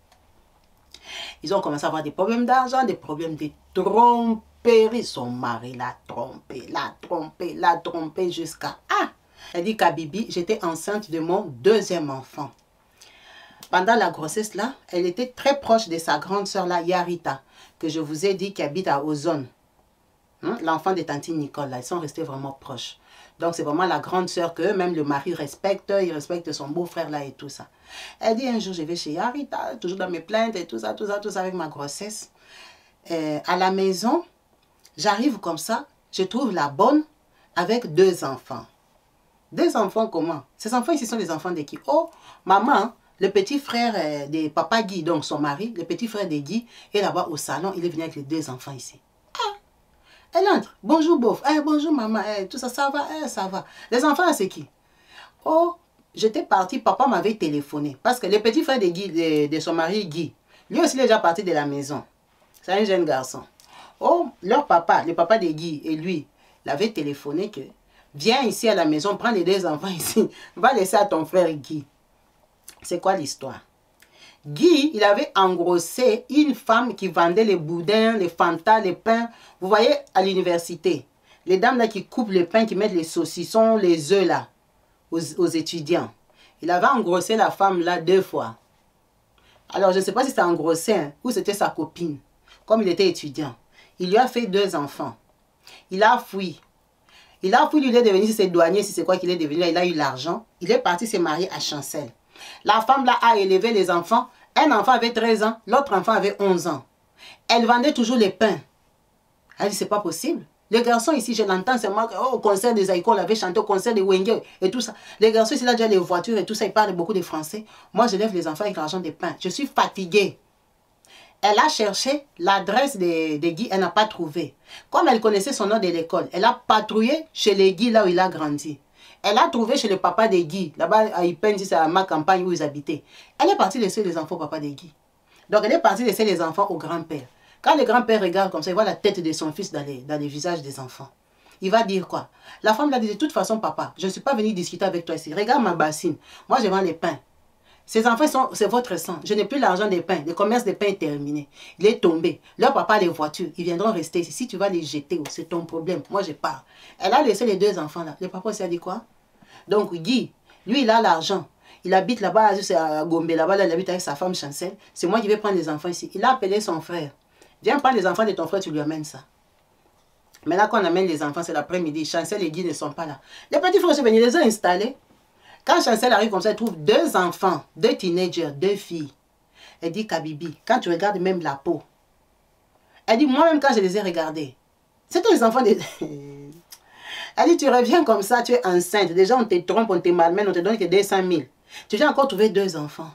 Ils ont commencé à avoir des problèmes d'argent, des problèmes de tromperie. Son mari l'a trompé jusqu'à... Ah! Elle dit qu'à Bibi, j'étais enceinte de mon 2e enfant. Pendant la grossesse là, elle était très proche de sa grande sœur là, Yarita, que je vous ai dit qui habite à Ozone. L'enfant de Tantine Nicole, là, ils sont restés vraiment proches. Donc c'est vraiment la grande sœur que même le mari respecte, il respecte son beau-frère là et tout ça. Elle dit un jour je vais chez Yarita, toujours dans mes plaintes et tout ça avec ma grossesse. À la maison, j'arrive comme ça, je trouve la bonne avec 2 enfants. Des enfants comment? Ces enfants ici sont les enfants de qui? Oh, maman, le petit frère de papa Guy, donc son mari, le petit frère de Guy, est là-bas au salon. Il est venu avec les 2 enfants ici. Ah, elle entre. Bonjour, beauf. Bonjour, maman. Tout ça, ça va? Ça va. Les enfants, c'est qui? Oh, j'étais partie. Papa m'avait téléphoné. Parce que le petit frère de Guy, de son mari Guy, lui aussi, il est déjà parti de la maison. C'est un jeune garçon. Oh, leur papa, le papa de Guy et lui, l'avaient téléphoné que viens ici à la maison, prends les 2 enfants ici, va laisser à ton frère Guy. C'est quoi l'histoire? Guy, il avait engrossé une femme qui vendait les boudins, les fantas, les pains. Vous voyez, à l'université, les dames là qui coupent le pain, qui mettent les saucissons, les œufs là, aux étudiants. Il avait engrossé la femme là 2 fois. Alors, je ne sais pas si c'était engrossé hein, ou c'était sa copine. Comme il était étudiant, il lui a fait 2 enfants. Il a fui. Il a fui, lui, il est devenu, si c'est douanier, si c'est quoi qu'il est devenu, il a eu l'argent. Il est parti se marier à Chancel. La femme là a élevé les enfants. Un enfant avait 13 ans, l'autre enfant avait 11 ans. Elle vendait toujours les pains. Elle dit, c'est pas possible. Les garçons ici, je l'entends seulement au concert des Aïko, on avait chanté au concert des Wenge et tout ça. Les garçons ici, là, déjà les voitures et tout ça, ils parlent beaucoup de français. Moi, je lève les enfants avec l'argent des pains. Je suis fatiguée. Elle a cherché l'adresse de Guy, elle n'a pas trouvé. Comme elle connaissait son nom de l'école, elle a patrouillé chez les Guy, là où il a grandi. Elle a trouvé chez le papa de Guy, là-bas à Ipen, c'est à ma campagne où ils habitaient. Elle est partie laisser les enfants au papa de Guy. Donc elle est partie laisser les enfants au grand-père. Quand le grand-père regarde comme ça, il voit la tête de son fils dans les visages des enfants. Il va dire quoi? La femme l'a dit, de toute façon, papa, je ne suis pas venue discuter avec toi ici. Regarde ma bassine. Moi, je vends les pains. Ces enfants, c'est votre sang. Je n'ai plus l'argent des pains. Le commerce des pains est terminé. Il est tombé. Leur papa a les voitures. Ils viendront rester ici. Si tu vas les jeter, c'est ton problème. Moi, je pars. Elle a laissé les 2 enfants là. Le papa aussi a dit quoi? Donc, Guy, lui, il a l'argent. Il habite là-bas, à Gombe, là-bas, là, il habite avec sa femme Chancel. C'est moi qui vais prendre les enfants ici. Il a appelé son frère. Viens prendre les enfants de ton frère, tu lui amènes ça. Maintenant qu'on amène les enfants, c'est l'après-midi. Chancel et Guy ne sont pas là. Les petits frères sont venus, les ont installés. Quand Chancel arrive comme ça, elle trouve 2 enfants, 2 teenagers, 2 filles. Elle dit, Kabibi, quand tu regardes même la peau, elle dit, moi-même quand je les ai regardés, c'était les enfants de... Elle dit, tu reviens comme ça, tu es enceinte. Déjà, on te trompe, on te malmène, on te donne que 200 000. Tu viens encore trouver 2 enfants.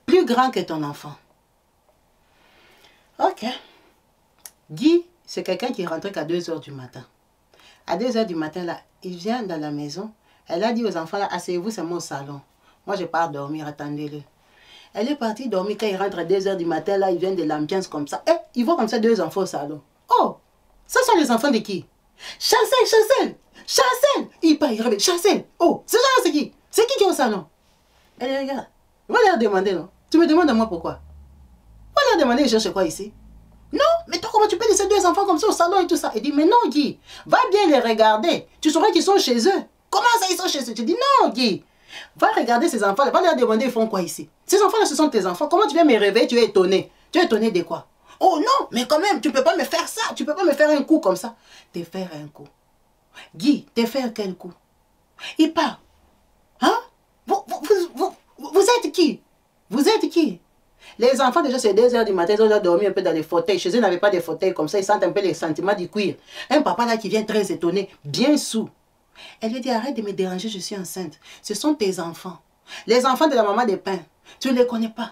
Plus grands que ton enfant. Ok. Guy, c'est quelqu'un qui est rentré qu'à 2 h du matin. À 2 h du matin, là, il vient dans la maison. Elle a dit aux enfants, là, asseyez-vous, c'est mon salon. Moi, je pars dormir, attendez-le. Elle est partie dormir quand il rentre à 2 h du matin, là, il vient de l'ambiance comme ça. Et ils voient comme ça 2 enfants au salon. Oh, ça sont les enfants de qui? Chancel, Chancel, Chancel. Il part, il revient, Chancel. Oh, ce genre c'est qui? C'est qui est au salon? Elle regarde. Va leur demander, non? Tu me demandes à moi pourquoi? Va leur demander, ils cherchent quoi ici? Non, mais toi, comment tu peux laisser 2 enfants comme ça au salon et tout ça? Il dit, mais non, Guy, va bien les regarder. Tu sauras qu'ils sont chez eux. Comment ça, ils sont chez eux? Tu dis, non, Guy, va regarder ces enfants, va leur demander, ils font quoi ici? Ces enfants-là, ce sont tes enfants. Comment tu viens me réveiller? Tu es étonné. Tu es étonné de quoi? Oh non, mais quand même, tu ne peux pas me faire ça. Tu ne peux pas me faire un coup comme ça. Te faire un coup. Guy, te faire quel coup? Il part. Hein? Vous êtes qui? Vous êtes qui? Les enfants, déjà, c'est 2 h du matin, ils ont dormi un peu dans les fauteuils. Chez eux, ils n'avaient pas de fauteuils comme ça. Ils sentent un peu les sentiments du cuir. Un papa là qui vient très étonné, bien sous. Elle lui dit, arrête de me déranger, je suis enceinte. Ce sont tes enfants. Les enfants de la maman des pains. Tu ne les connais pas.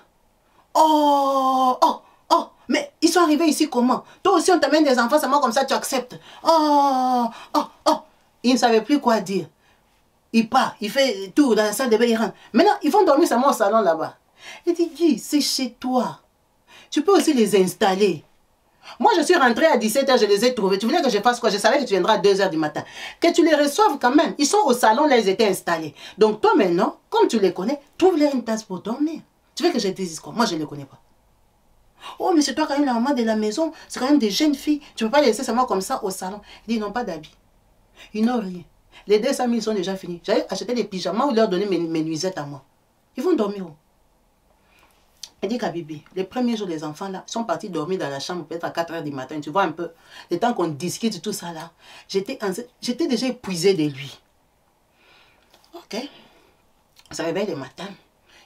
Oh, oh, oh, mais ils sont arrivés ici comment? Toi aussi, on t'amène des enfants, seulement comme ça, tu acceptes. Oh, oh, oh. Il ne savait plus quoi dire. Il part, il fait tout dans la salle de bain, il rentre. Maintenant, ils vont dormir seulement au salon là-bas. Il dit, Guy, c'est chez toi. Tu peux aussi les installer. Moi, je suis rentrée à 17 h, je les ai trouvés. Tu voulais que je fasse quoi? Je savais que tu viendras à 2 h du matin. Que tu les reçoives quand même. Ils sont au salon, là, ils étaient installés. Donc, toi, maintenant, comme tu les connais, trouve-leur une tasse pour dormir. Tu veux que je te dise quoi? Moi, je ne les connais pas. Oh, mais c'est toi quand même la maman de la maison. C'est quand même des jeunes filles. Tu ne peux pas les laisser seulement comme ça au salon. Il dit, ils n'ont pas d'habits. Ils n'ont rien. Les 200 000 sont déjà finis. J'allais acheter des pyjamas ou leur donner mes nuisettes à moi. Ils vont dormir où? Elle dit Kabibi, les premiers jours, les enfants là sont partis dormir dans la chambre peut-être à 4 h du matin. Tu vois un peu, le temps qu'on discute tout ça là, j'étais déjà épuisée de lui. Ok. Ça réveille le matin.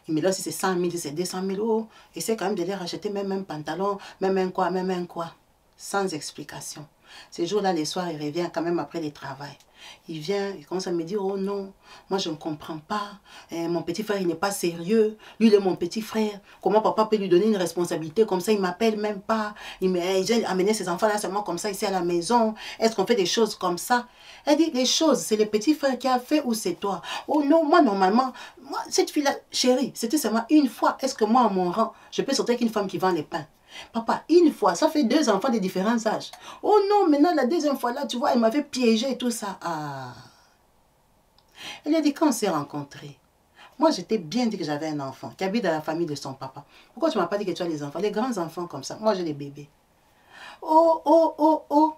Il me dit si c'est 100 000, si c'est 200 000 euros. Essaie quand même de les racheter même un pantalon, même un quoi. Sans explication. Ces jours-là, les soirs, il revient quand même après le travail. Il vient, il commence à me dire, oh non, moi je ne comprends pas. Mon petit frère, il n'est pas sérieux. Lui, il est mon petit frère. Comment papa peut lui donner une responsabilité comme ça? Il ne m'appelle même pas. Il a amené ses enfants là seulement comme ça ici à la maison. Est-ce qu'on fait des choses comme ça? Elle dit, les choses, c'est le petit frère qui a fait ou c'est toi? Oh non, moi normalement, moi, cette fille-là, chérie, c'était seulement une fois. Est-ce que moi, à mon rang, je peux sortir avec une femme qui vend les pains? Papa, une fois, ça fait 2 enfants de différents âges. Oh non, maintenant la deuxième fois là, tu vois, elle m'avait piégé et tout ça. Ah. Elle a dit, quand on s'est rencontrés, moi j'étais bien dit que j'avais un enfant qui habite dans la famille de son papa. Pourquoi tu ne m'as pas dit que tu as les enfants, les grands enfants comme ça? Moi j'ai les bébés. Oh, oh, oh, oh.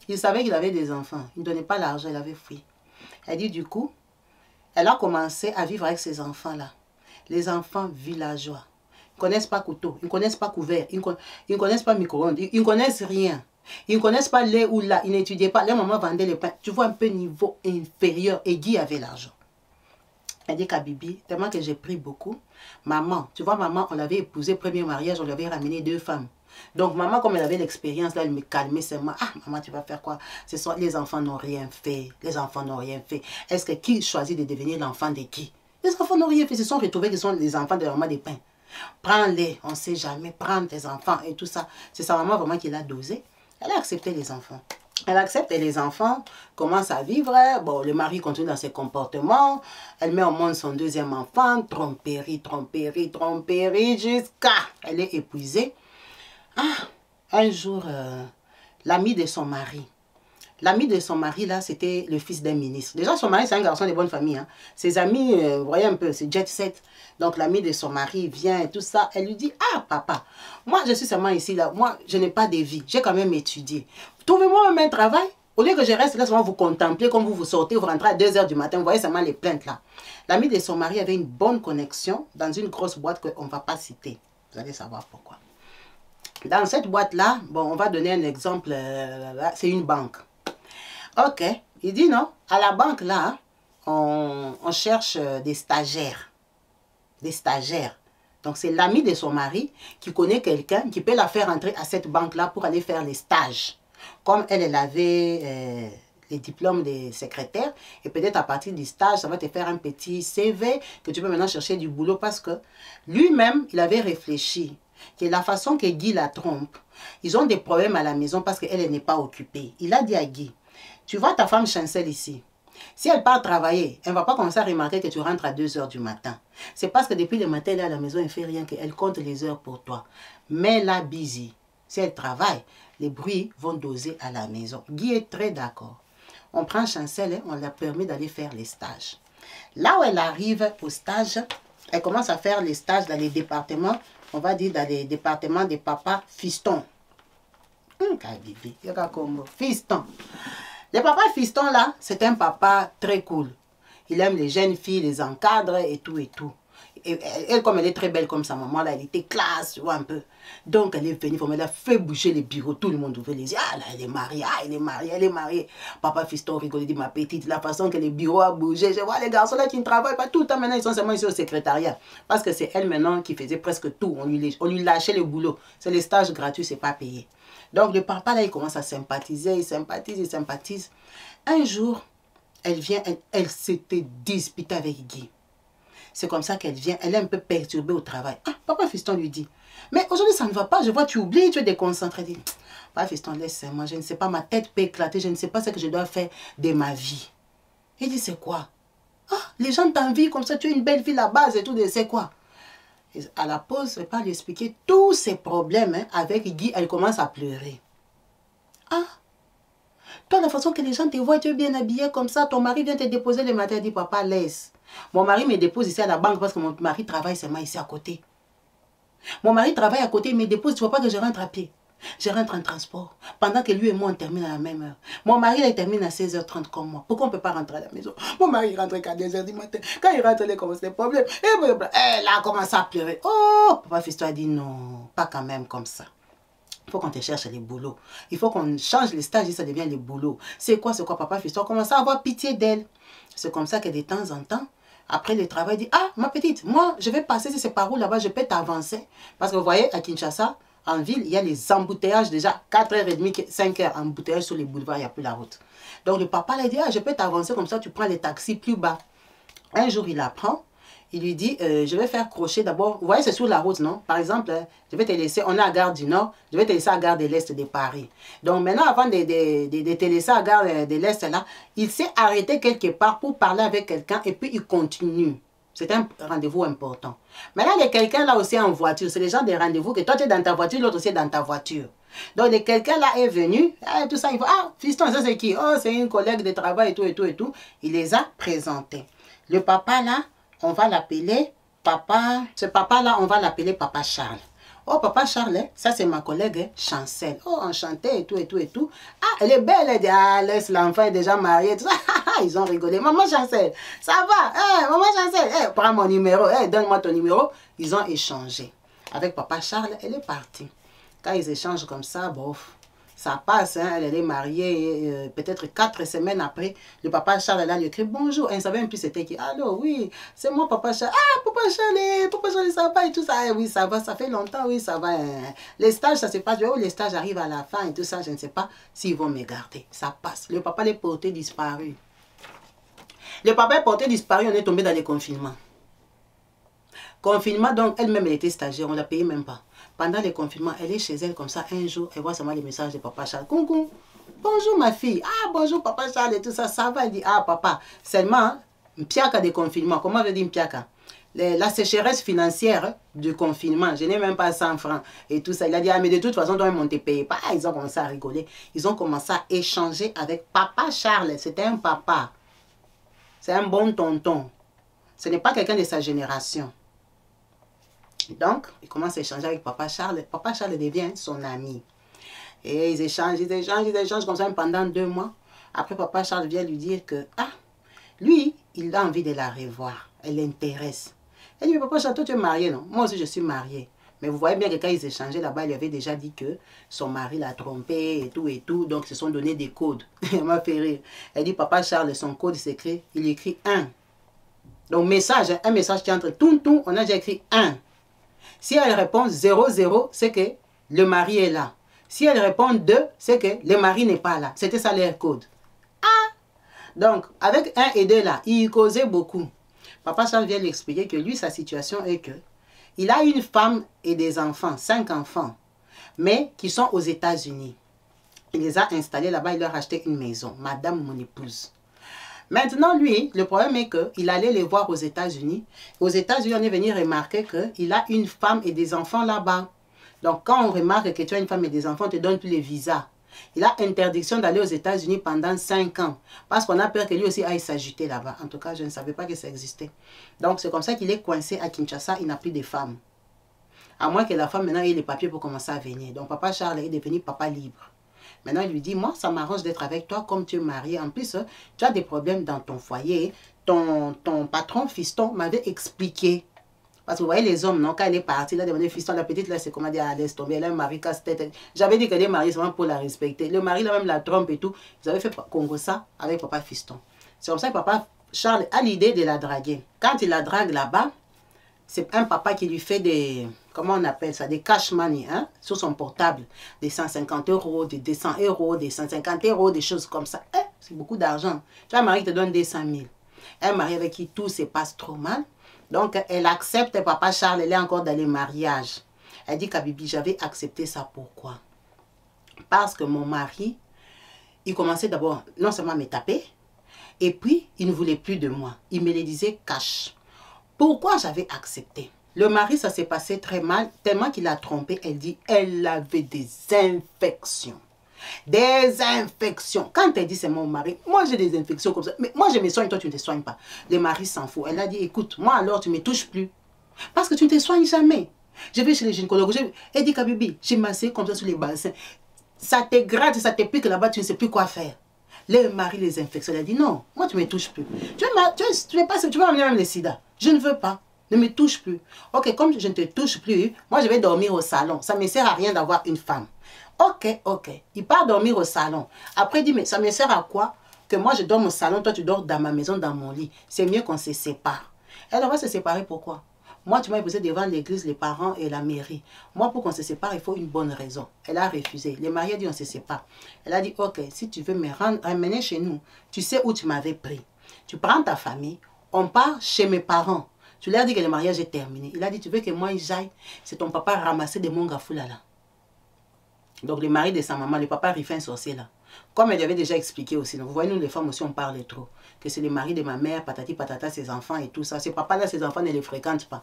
Il savait qu'il avait des enfants. Il ne donnait pas l'argent, il avait fui. Elle dit, du coup, elle a commencé à vivre avec ses enfants là. Les enfants villageois. Ils ne connaissent pas couteau, ils ne connaissent pas couvert, ils ne connaissent pas micro-ondes, ils ne connaissent rien. Ils ne connaissent pas les ou là, ils n'étudiaient pas. Les mamans vendaient les pains. Tu vois un peu niveau inférieur. Et Guy avait l'argent. Elle dit qu'à Bibi, tellement que j'ai pris beaucoup. Maman, tu vois, maman, on l'avait épousée, premier mariage, on lui avait ramené 2 femmes. Donc maman, comme elle avait l'expérience, là, elle me calmait seulement. Ah, maman, tu vas faire quoi? Les enfants n'ont rien fait. Les enfants n'ont rien fait. Est-ce que qui choisit de devenir l'enfant de qui? Les enfants n'ont rien fait. Ils se sont retrouvés qu'ils sont les enfants de la maman des pains. Prends-les, on ne sait jamais, prends tes enfants et tout ça. C'est sa maman vraiment qui l'a dosé. Elle a accepté les enfants. Elle accepte et les enfants commencent à vivre. Bon, le mari continue dans ses comportements. Elle met au monde son 2e enfant. Tromperie, tromperie, tromperie, jusqu'à... Elle est épuisée. Ah, un jour, l'ami de son mari. L'ami de son mari, là, c'était le fils d'un ministre. Déjà, son mari, c'est un garçon de bonne famille. Hein. Ses amis, vous voyez un peu, c'est jet set. Donc, l'ami de son mari vient et tout ça. Elle lui dit, ah, papa, moi, je suis seulement ici, là. Moi, je n'ai pas de vie. J'ai quand même étudié. Trouvez-moi même un travail. Au lieu que je reste là, seulement vous contempler, comme vous sortez, vous rentrez à 2 h du matin, vous voyez seulement les plaintes, là. L'ami de son mari avait une bonne connexion dans une grosse boîte qu'on ne va pas citer. Vous allez savoir pourquoi. Dans cette boîte-là, bon, on va donner un exemple. C'est une banque. Ok, il dit non, à la banque là, on cherche des stagiaires. Des stagiaires. Donc c'est l'ami de son mari qui connaît quelqu'un qui peut la faire entrer à cette banque-là pour aller faire les stages. Comme elle avait les diplômes des secrétaires, et peut-être à partir du stage, ça va te faire un petit CV que tu peux maintenant chercher du boulot parce que lui-même, il avait réfléchi que la façon que Guy la trompe, ils ont des problèmes à la maison parce qu'elle n'est pas occupée. Il a dit à Guy, tu vois ta femme chancelle ici. Si elle part travailler, elle ne va pas commencer à remarquer que tu rentres à 2 h du matin. C'est parce que depuis le matin, elle est à la maison, elle ne fait rien, qu'elle compte les heures pour toi. Mais là, busy. Si elle travaille, les bruits vont doser à la maison. Guy est très d'accord. On prend Chancel, hein, on la permet d'aller faire les stages. Là où elle arrive au stage, elle commence à faire les stages dans les départements, on va dire dans les départements des papas fistons. Fiston. Le papa fiston là, c'est un papa très cool. Il aime les jeunes filles, les encadre et tout et tout. Et elle, comme elle est très belle comme sa maman, là, elle était classe, tu vois un peu. Donc elle est venue, elle a fait bouger les bureaux, tout le monde ouvrait les yeux. Ah là, elle est mariée, ah, elle est mariée, elle est mariée. Papa fiston rigolait, dit ma petite, la façon que les bureaux ont bougé. Je vois les garçons là qui ne travaillent pas tout le temps, maintenant ils sont seulement ici au secrétariat. Parce que c'est elle maintenant qui faisait presque tout. On lui lâchait le boulot. C'est les stages gratuits, c'est pas payé. Donc le papa là, il commence à sympathiser, il sympathise, il sympathise. Un jour, elle vient, elle s'était disputée avec Guy. C'est comme ça qu'elle vient, elle est un peu perturbée au travail. Ah, papa fiston lui dit, mais aujourd'hui ça ne va pas, je vois tu oublies, tu es déconcentré. Il dit, papa fiston, laisse-moi, je ne sais pas, ma tête peut éclater, je ne sais pas ce que je dois faire de ma vie. Il dit, c'est quoi? Ah, les gens t'envient comme ça, tu es une belle fille là-bas et tout, c'est quoi? Et à la pause, je vais pas lui expliquer tous ses problèmes hein, avec Guy, elle commence à pleurer. Ah, toi, la façon que les gens te voient, tu es bien habillé comme ça, ton mari vient te déposer le matin, il dit, papa, laisse. Mon mari me dépose ici à la banque parce que mon mari travaille seulement ici à côté. Mon mari travaille à côté, il me dépose, tu vois pas que je rentre à pied. Je rentre en transport. Pendant que lui et moi, on termine à la même heure. Mon mari, là, il termine à 16 h 30 comme moi. Pourquoi on ne peut pas rentrer à la maison? Mon mari, il rentre qu'à 2 h du matin. Quand il rentre, il commence des problèmes. Et là, elle commence à pleurer. Oh, papa fiston a dit non, pas quand même comme ça. Il faut qu'on te cherche les boulots. Il faut qu'on change les stages et ça devient les boulots. C'est quoi, papa fiston? On commence à avoir pitié d'elle. C'est comme ça que de temps en temps, après le travail, il dit, ah, ma petite, moi, je vais passer, c'est par où là-bas, je peux t'avancer. Parce que vous voyez, à Kinshasa, En ville, il y a les embouteillages déjà, 4h30, 5h, embouteillage sur les boulevards, il n'y a plus la route. Donc le papa lui dit, ah, je peux t'avancer comme ça, tu prends les taxis plus bas. Un jour, il apprend, il lui dit, je vais faire crochet d'abord. Vous voyez, c'est sur la route, non? Par exemple, je vais te laisser, on est à Gare du Nord, je vais te laisser à Gare de l'Est de Paris. Donc maintenant, avant de te laisser à Gare de l'Est, là, il s'est arrêté quelque part pour parler avec quelqu'un et puis il continue. C'est un rendez-vous important. Maintenant, il y a quelqu'un là aussi en voiture. C'est les gens des rendez-vous que toi, tu es dans ta voiture, l'autre aussi est dans ta voiture. Donc, quelqu'un là est venu, tout ça, il va, ah, fiston, ça c'est qui? Oh, c'est une collègue de travail et tout, et tout, et tout. Il les a présentés. Le papa là, on va l'appeler papa. Ce papa là, on va l'appeler papa Charles. Oh, papa Charles, ça c'est ma collègue Chancel. Oh, enchantée et tout, et tout, et tout. Ah, elle est belle, elle dit, ah, laisse l'enfant est déjà marié, tout ça. Ils ont rigolé. Maman Chancel, ça va? Maman Chancel, prends mon numéro, donne-moi ton numéro. Ils ont échangé. Avec papa Charles, elle est partie. Quand ils échangent comme ça, bof, ça passe, hein, elle est mariée, peut-être 4 semaines après, le papa Charles là lui écrit bonjour, elle ne savait même plus c'était qui. Allô, oui, c'est moi papa Charles. Ah, papa Charles, ça va et tout ça. Oui, ça va, ça fait longtemps, oui, ça va. Les stages, ça se passe, oh, les stages arrivent à la fin et tout ça, je ne sais pas s'ils vont me garder. Ça passe. Le papa les porté disparu. Le papa est porté disparu, on est tombé dans les confinements. Confinement, donc elle-même elle était stagiaire, on ne la payait même pas. Pendant les confinements, elle est chez elle comme ça, un jour, elle voit seulement les messages de papa Charles. Coucou, bonjour ma fille. Ah, bonjour papa Charles et tout ça, ça va. Elle dit, ah papa, seulement, piaka de confinement. Comment je dis piaka? La sécheresse financière du confinement, je n'ai même pas 100 francs et tout ça. Il a dit, ah mais de toute façon, toi, on ne te paye pas. Ils ont commencé à rigoler. Ils ont commencé à échanger avec papa Charles. C'était un papa. C'est un bon tonton. Ce n'est pas quelqu'un de sa génération. Donc, il commence à échanger avec papa Charles. Papa Charles devient son ami. Et ils échangent comme ça pendant 2 mois. Après, papa Charles vient lui dire que, ah, lui, il a envie de la revoir. Elle l'intéresse. Elle dit, mais papa Charles, toi tu es marié, non? Moi aussi, je suis mariée. Mais vous voyez bien que quand ils échangeaient là-bas, il lui avait déjà dit que son mari l'a trompé et tout et tout. Donc, ils se sont donné des codes. Elle m'a fait rire. Elle dit, papa Charles, son code secret, il écrit 1. Donc, message, un message qui entre tout, on a déjà écrit 1. Si elle répond 00, c'est que le mari est là. Si elle répond 2, c'est que le mari n'est pas là. C'était ça leur code. Ah! Donc, avec 1 et 2 là, il causait beaucoup. Papa Charles vient lui expliquer que lui, sa situation est que il a une femme et des enfants, 5 enfants, mais qui sont aux États-Unis. Il les a installés là-bas, il leur a acheté une maison. Madame, mon épouse. Maintenant, lui, le problème est qu'il allait les voir aux États-Unis. Aux États-Unis, on est venu remarquer qu'il a une femme et des enfants là-bas. Donc, quand on remarque que tu as une femme et des enfants, on te donne plus les visas. Il a interdiction d'aller aux États-Unis pendant 5 ans. Parce qu'on a peur que lui aussi aille s'ajouter là-bas. En tout cas, je ne savais pas que ça existait. Donc, c'est comme ça qu'il est coincé à Kinshasa. Il n'a plus de femme. À moins que la femme, maintenant, ait les papiers pour commencer à venir. Donc, papa Charles est devenu papa libre. Maintenant, il lui dit, moi, ça m'arrange d'être avec toi comme tu es marié. En plus, tu as des problèmes dans ton foyer. Ton patron, fiston, m'avait expliqué. Parce que vous voyez les hommes, non, quand elle est partie, là, demandé fiston, la petite, là, c'est comment dire, elle laisse tomber. Elle a un mari casse-tête. J'avais dit qu'elle est mariée seulement pour la respecter. Le mari, là, même la trompe et tout. Ils avaient fait Congo ça avec papa fiston. C'est comme ça que papa Charles a l'idée de la draguer. Quand il la drague là-bas, c'est un papa qui lui fait des, comment on appelle ça, des cash money, hein, sur son portable. Des 150 €, des 200 €, des 150 €, des choses comme ça. C'est beaucoup d'argent. Tu vois, un mari te donne des 100 000. Un mari avec qui tout se passe trop mal. Donc, elle accepte papa Charles, elle est encore dans les mariages. Elle dit, Kabibi, j'avais accepté ça. Pourquoi? Parce que mon mari, il commençait d'abord, non seulement à me taper, et puis, il ne voulait plus de moi. Il me le disait cash. Pourquoi j'avais accepté? Le mari, ça s'est passé très mal, tellement qu'il a trompé. Elle dit, elle avait des infections. Des infections. Quand elle dit c'est mon mari, moi j'ai des infections comme ça. Mais moi je me soigne, toi tu ne te soignes pas. Le mari s'en fout. Elle a dit, écoute, moi alors tu ne me touches plus. Parce que tu ne te soignes jamais. Je vais chez les gynécologues. Elle dit, Kabibi, j'ai massé comme ça sur les bassins. Ça te gratte, ça te pique là-bas, tu ne sais plus quoi faire. Le mari, les infections. Elle a dit, non, moi tu ne me touches plus. Tu vas m'amener même le sida. Je ne veux pas. Ne me touche plus. Ok, comme je ne te touche plus, moi je vais dormir au salon. Ça ne me sert à rien d'avoir une femme. Ok, ok. Il part dormir au salon. Après, il dit, mais ça me sert à quoi que moi je dors au salon, toi tu dors dans ma maison, dans mon lit. C'est mieux qu'on se sépare. Elle va se séparer, pourquoi? Moi, tu m'as épousé devant l'église, les parents et la mairie. Moi, pour qu'on se sépare, il faut une bonne raison. Elle a refusé. Le mari a dit, on se sépare. Elle a dit, ok, si tu veux me ramener chez nous, tu sais où tu m'avais pris. Tu prends ta famille, on part chez mes parents. Tu leur dis que le mariage est terminé. Il a dit, tu veux que moi j'aille? C'est ton papa ramasser des mongafoula là. Donc le mari de sa maman, le papa riffin sorcier là. Comme elle lui avait déjà expliqué aussi. Donc, vous voyez, nous les femmes aussi, on parle trop. Que c'est le mari de ma mère, patati patata, ses enfants et tout ça. Ce papa-là, ses enfants ne les fréquentent pas.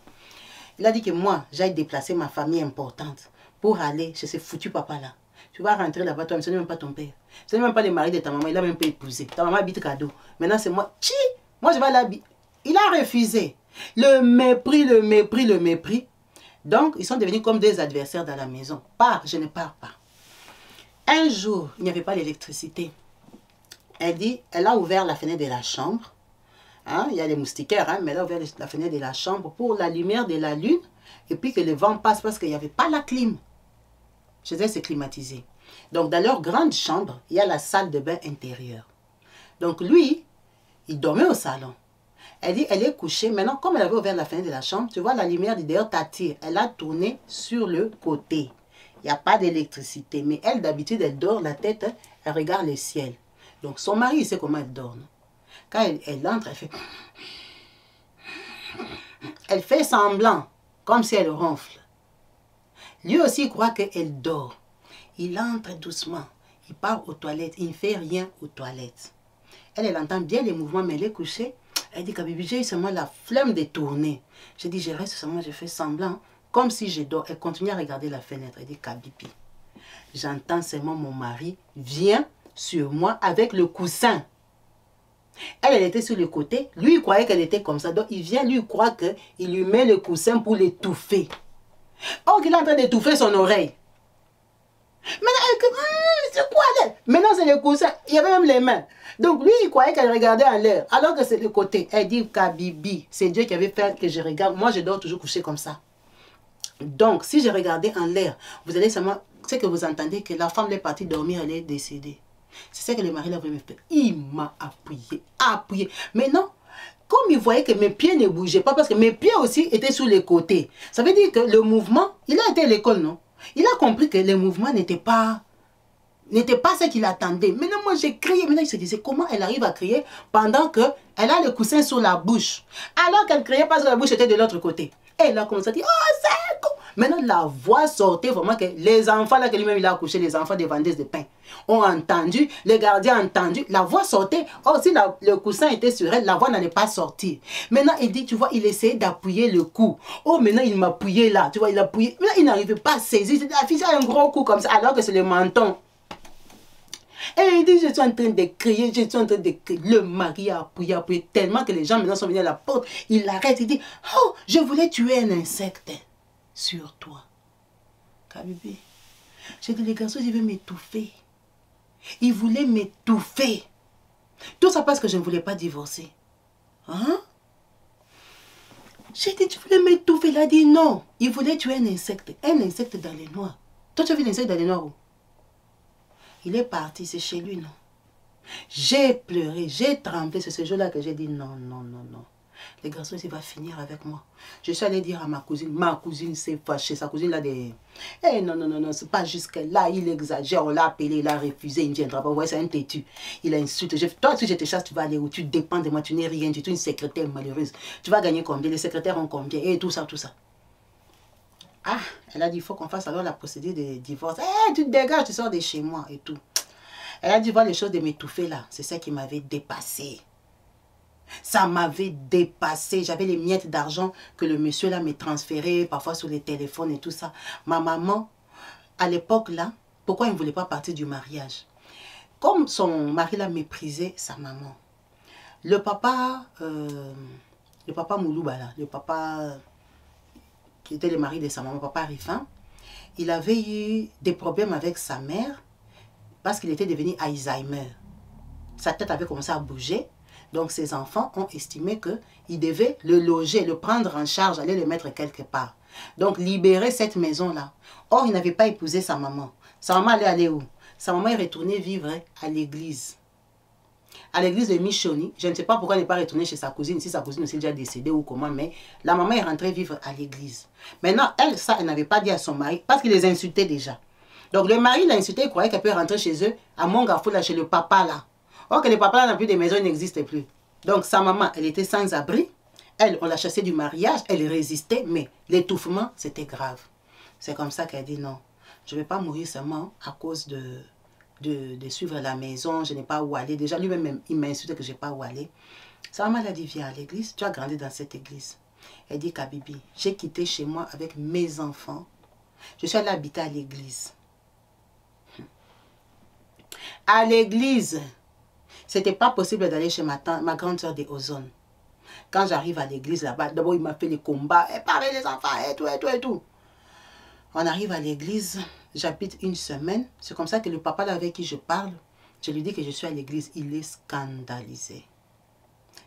Il a dit que moi, j'aille déplacer ma famille importante pour aller chez ce foutu papa-là. Tu vas rentrer là-bas, toi, ce n'est même pas ton père. Ce n'est même pas le mari de ta maman, il n'a même pas épousé. Ta maman habite cadeau. Maintenant, c'est moi. Chi! Moi, je vais l'habiller. Il a refusé. Le mépris, le mépris, le mépris. Donc, ils sont devenus comme des adversaires dans la maison. Pars, je ne pars pas. Un jour, il n'y avait pas d'électricité. Elle dit, elle a ouvert la fenêtre de la chambre. Hein, il y a les moustiquaires, hein, mais elle a ouvert la fenêtre de la chambre pour la lumière de la lune. Et puis que le vent passe parce qu'il n'y avait pas la clim. Chez elle, c'est climatisé. Donc, dans leur grande chambre, il y a la salle de bain intérieure. Donc, lui, il dormait au salon. Elle dit, elle est couchée. Maintenant, comme elle avait ouvert la fenêtre de la chambre, tu vois, la lumière d'hier t'attire. Elle a tourné sur le côté. Il n'y a pas d'électricité. Mais elle, d'habitude, elle dort la tête, elle regarde le ciel. Donc, son mari, il sait comment elle dort. Non? Quand elle entre, elle fait semblant, comme si elle ronfle. Lui aussi, il croit qu'elle dort. Il entre doucement. Il part aux toilettes. Il ne fait rien aux toilettes. Elle entend bien les mouvements, mais elle est couchée. Elle dit, Kabibi, j'ai eu seulement la flemme de tourner. Je dis, je reste seulement, je fais semblant, comme si je dors. Elle continue à regarder la fenêtre. Elle dit, Kabibi, j'entends seulement mon mari vient sur moi avec le coussin. Elle était sur le côté. Lui, il croyait qu'elle était comme ça. Donc, il vient lui croire qu'il lui met le coussin pour l'étouffer. Or, il est en train d'étouffer son oreille. Maintenant, c'est quoi là? Maintenant, c'est le coussin. Il y avait même les mains. Donc, lui, il croyait qu'elle regardait en l'air. Alors que c'est le côté. Elle dit, Kabibi, c'est Dieu qui avait fait que je regarde. Moi, je dors toujours couché comme ça. Donc, si je regardais en l'air, vous allez seulement... C'est que vous entendez que la femme est partie dormir, elle est décédée. C'est ça que le mari l'a voulu me faire. Il m'a appuyé, appuyé. Maintenant, comme il voyait que mes pieds ne bougeaient pas, parce que mes pieds aussi étaient sur les côtés, ça veut dire que le mouvement, il a été à l'école, non? Il a compris que le mouvement n'était pas ce qu'il attendait. Maintenant, moi, j'ai crié. Maintenant, il se disait, comment elle arrive à crier pendant qu'elle a le coussin sur la bouche? Alors qu'elle criait parce que la bouche était de l'autre côté. Et elle a commencé à dire, oh, c'est con. Maintenant, la voix sortait vraiment que les enfants, là, que lui-même, il a accouché, les enfants des vendeuses de pain, ont entendu, les gardiens ont entendu, la voix sortait. Or, si le coussin était sur elle, la voix n'allait pas sortir. Maintenant, il dit, tu vois, il essayait d'appuyer le cou. Oh, maintenant, il m'a appuyé là. Tu vois, il a appuyé. Maintenant, il n'arrivait pas à saisir. La fille a un gros coup comme ça, alors que c'est le menton. Et il dit, je suis en train de crier, je suis en train de crier. Le mari a appuyé tellement que les gens maintenant sont venus à la porte. Il arrête, il dit, oh, je voulais tuer un insecte sur toi. Kabibi, j'ai dit, les garçons, ils veulent m'étouffer. Ils voulaient m'étouffer. Tout ça parce que je ne voulais pas divorcer. Hein? J'ai dit, tu voulais m'étouffer. Il a dit, non. Il voulait tuer un insecte dans les noix. Toi, tu as vu l'insecte dans les noix où? Il est parti, c'est chez lui, non? J'ai pleuré, j'ai tremblé. C'est ce jour-là que j'ai dit non, non, non, non. Les garçons, il va finir avec moi. Je suis allée dire à ma cousine s'est fâchée. Sa cousine, là, des... Eh non, non, non, non, c'est pas jusque là, il exagère. On l'a appelé, il a refusé, il ne viendra pas. Ouais, c'est un têtu. Il a insulté. Toi, si je te chasse, tu vas aller où? Tu dépends de moi, tu n'es rien du tout, une secrétaire malheureuse. Tu vas gagner combien? Les secrétaires ont combien? Et tout ça, tout ça. Ah, elle a dit, il faut qu'on fasse alors la procédure de divorce. Eh, tu te dégages, tu sors de chez moi et tout. Elle a dit, voir les choses de m'étouffer là. C'est ça qui m'avait dépassé. Ça m'avait dépassé. J'avais les miettes d'argent que le monsieur là me transférait, parfois sur les téléphones et tout ça. Ma maman, à l'époque là, pourquoi il ne voulait pas partir du mariage? Comme son mari l'a méprisé, sa maman. Le papa Moulouba là, le papa qui était le mari de sa maman, papa Rifin, il avait eu des problèmes avec sa mère parce qu'il était devenu Alzheimer. Sa tête avait commencé à bouger. Donc ses enfants ont estimé qu'ils devaient le loger, le prendre en charge, aller le mettre quelque part. Donc libérer cette maison-là. Or, il n'avait pas épousé sa maman. Sa maman allait aller où? Sa maman est retournée vivre à l'église. à l'église de Michoni. Je ne sais pas pourquoi elle n'est pas retournée chez sa cousine, si sa cousine aussi est déjà décédée ou comment, mais la maman est rentrée vivre à l'église. Maintenant, elle, ça, elle n'avait pas dit à son mari, parce qu'il les insultait déjà. Donc le mari l'a insulté, il croyait qu'elle peut rentrer chez eux, à Mongafou, là, chez le papa, là. Or que le papa, là, n'a plus de maison, il n'existe plus. Donc sa maman, elle était sans abri. Elle, on l'a chassée du mariage, elle résistait, mais l'étouffement, c'était grave. C'est comme ça qu'elle dit non, je ne vais pas mourir seulement à cause de suivre la maison, je n'ai pas où aller. Déjà, lui-même, il m'insulte que je n'ai pas où aller. Sa maman l'a dit, viens à l'église, tu as grandi dans cette église. Elle dit, Kabibi, j'ai quitté chez moi avec mes enfants. Je suis allée habiter à l'église. À l'église, ce n'était pas possible d'aller chez ma grande soeur de Ozone. Quand j'arrive à l'église là-bas, d'abord, il m'a fait les combats, et parler les enfants, et tout, et tout, et tout. On arrive à l'église, j'habite une semaine. C'est comme ça que le papa là avec qui je parle, je lui dis que je suis à l'église. Il est scandalisé.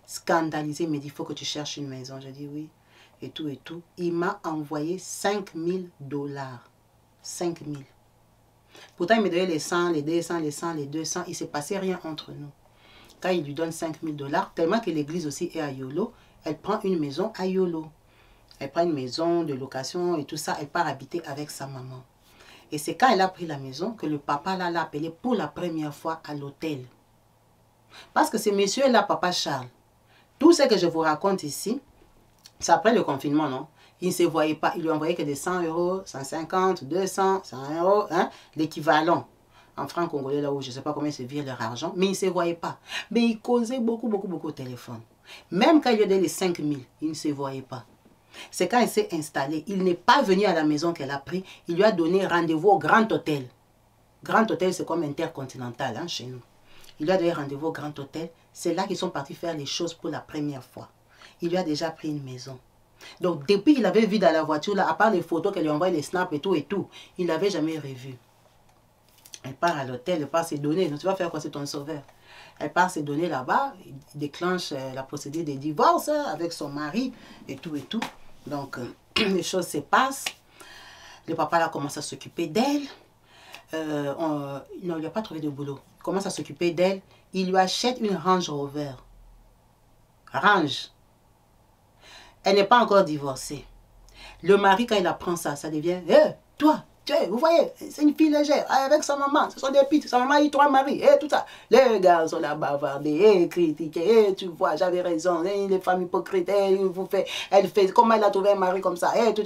Scandalisé, il me dit, il faut que tu cherches une maison. Je dis oui, et tout, et tout. Il m'a envoyé 5 000 $. 5 000. Pourtant, il me donnait les 100, les 200, les 100, les 200. Il ne s'est passé rien entre nous. Quand il lui donne 5 000 $, tellement que l'église aussi est à Yolo, elle prend une maison à Yolo. Elle prend une maison de location et tout ça. Elle part habiter avec sa maman. Et c'est quand elle a pris la maison que le papa l'a appelé pour la première fois à l'hôtel. Parce que ce monsieur-là, papa Charles, tout ce que je vous raconte ici, c'est après le confinement, non? Il ne se voyait pas. Il lui envoyait que des 100 €, 150, 200, 100 €, hein, l'équivalent. En francs congolais, là où je ne sais pas combien se vire leur argent, mais il ne se voyait pas. Mais il causait beaucoup au téléphone. Même quand il lui a donné les 5 000, il ne se voyait pas. C'est quand il s'est installé, il n'est pas venu à la maison qu'elle a pris, il lui a donné rendez-vous au Grand Hôtel. Grand Hôtel, c'est comme Intercontinental hein, chez nous. Il lui a donné rendez-vous au Grand Hôtel. C'est là qu'ils sont partis faire les choses pour la première fois. Il lui a déjà pris une maison. Donc, depuis qu'il avait vu dans la voiture, là, à part les photos qu'elle lui envoie, les snaps et tout, il ne l'avait jamais revu. Elle part à l'hôtel, elle part ses données. Tu vas faire quoi, c'est ton sauveur? Elle part ses données là-bas, il déclenche la procédure de divorce avec son mari et tout. Donc, les choses se passent. Le papa là commence à s'occuper d'elle. Non, il n'a pas trouvé de boulot. Il commence à s'occuper d'elle. Il lui achète une Range Rover. Range. Elle n'est pas encore divorcée. Le mari, quand il apprend ça, ça devient, toi, vous voyez, c'est une fille légère, avec sa maman, ce sont des pites, sa maman a eu 3 maris, et tout ça. Les gars sont là bavardés, critiqués, tu vois, j'avais raison, les femmes hypocrites, elle fait, comment elle a trouvé un mari comme ça, tout.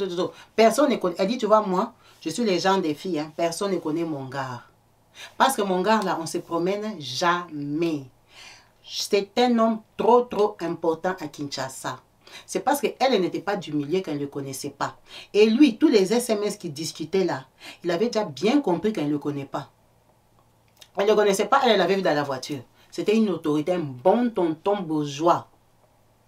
Personne ne connaît, elle dit, tu vois, moi, je suis les gens des filles, hein, personne ne connaît mon gars. Parce que mon gars, là, on ne se promène jamais. C'est un homme trop important à Kinshasa. C'est parce qu'elle n'était pas du milieu qu'elle ne le connaissait pas. Et lui, tous les SMS qu'il discutait là, il avait déjà bien compris qu'elle ne le connaît pas. Elle ne le connaissait pas, elle l'avait vu dans la voiture. C'était une autorité, un bon tonton bourgeois,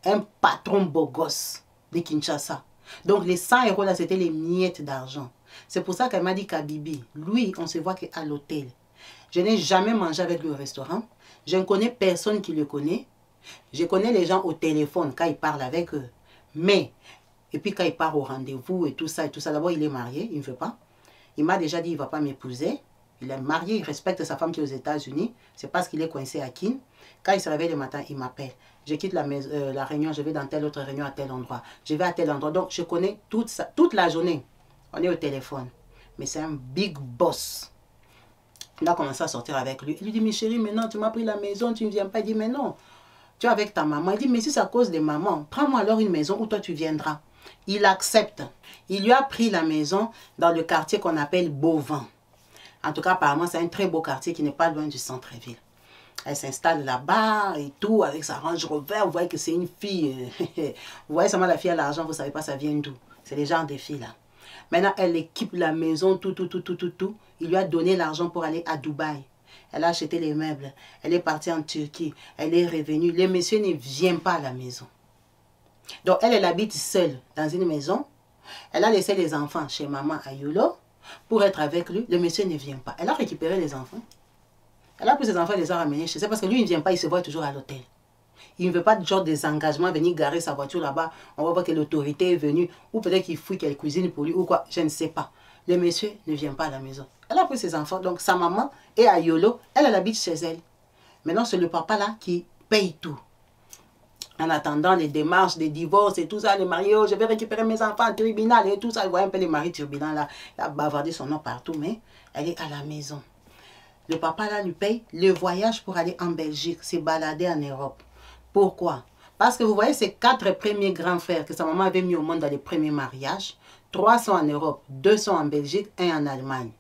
un patron beau gosse de Kinshasa. Donc les 100 € là, c'était les miettes d'argent. C'est pour ça qu'elle m'a dit Kabibi, lui, on ne se voit qu'à l'hôtel. Je n'ai jamais mangé avec lui au restaurant. Je ne connais personne qui le connaît. Je connais les gens au téléphone quand ils parlent avec eux. Mais, et puis quand il part au rendez-vous et tout ça, d'abord il est marié, il ne veut pas. Il m'a déjà dit il ne va pas m'épouser. Il est marié, il respecte sa femme qui est aux États-Unis. C'est parce qu'il est coincé à Kin. Quand il se réveille le matin, il m'appelle. Je quitte la réunion, je vais dans telle autre réunion à tel endroit. Je vais à tel endroit. Donc je connais toute la journée. On est au téléphone. Mais c'est un big boss. Il a commencé à sortir avec lui. Il lui dit, mais chérie, maintenant tu m'as pris la maison, tu ne viens pas. Il dit, mais non. Tu es avec ta maman. Il dit, mais si c'est à cause de maman, prends-moi alors une maison où toi tu viendras. Il accepte. Il lui a pris la maison dans le quartier qu'on appelle Beauvin. En tout cas, apparemment, c'est un très beau quartier qui n'est pas loin du centre-ville. Elle s'installe là-bas et tout, avec sa Range Rover. Vous voyez que c'est une fille. Vous voyez seulement la fille à l'argent, vous ne savez pas ça vient d'où. C'est les genres des filles là. Maintenant, elle équipe la maison, tout. Il lui a donné l'argent pour aller à Dubaï. Elle a acheté les meubles. Elle est partie en Turquie. Elle est revenue. Le monsieur ne vient pas à la maison. Donc, elle habite seule dans une maison. Elle a laissé les enfants chez maman à Yolo pour être avec lui. Le monsieur ne vient pas. Elle a récupéré les enfants. Elle a pris ses enfants et les a ramenés chez elle parce que lui, il ne vient pas. Il se voit toujours à l'hôtel. Il ne veut pas de genre des engagements, venir garer sa voiture là-bas. On va voir que l'autorité est venue. Ou peut-être qu'il fouille qu'elle cuisine pour lui ou quoi. Je ne sais pas. Le monsieur ne vient pas à la maison. Elle a pris ses enfants. Donc sa maman est à Yolo. Elle habite chez elle. Maintenant, c'est le papa là qui paye tout. En attendant les démarches, des divorces et tout ça, les mariés, oh, je vais récupérer mes enfants au tribunal et tout ça. Vous voyez un peu les maris turbulents là, il a bavardé son nom partout, mais elle est à la maison. Le papa là lui paye le voyage pour aller en Belgique, se balader en Europe. Pourquoi? Parce que vous voyez ces 4 premiers grands frères que sa maman avait mis au monde dans les premiers mariages. 3 sont en Europe, 2 sont en Belgique, 1 en Allemagne.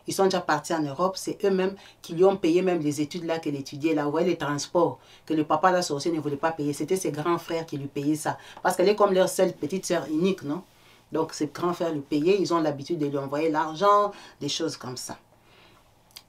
Ils sont déjà partis en Europe, c'est eux-mêmes qui lui ont payé même les études là qu'elle étudiait là. Vous voyez les transports que le papa là sorcier ne voulait pas payer. C'était ses grands frères qui lui payaient ça. Parce qu'elle est comme leur seule petite sœur unique, non? Donc ses grands frères lui payaient, ils ont l'habitude de lui envoyer l'argent, des choses comme ça.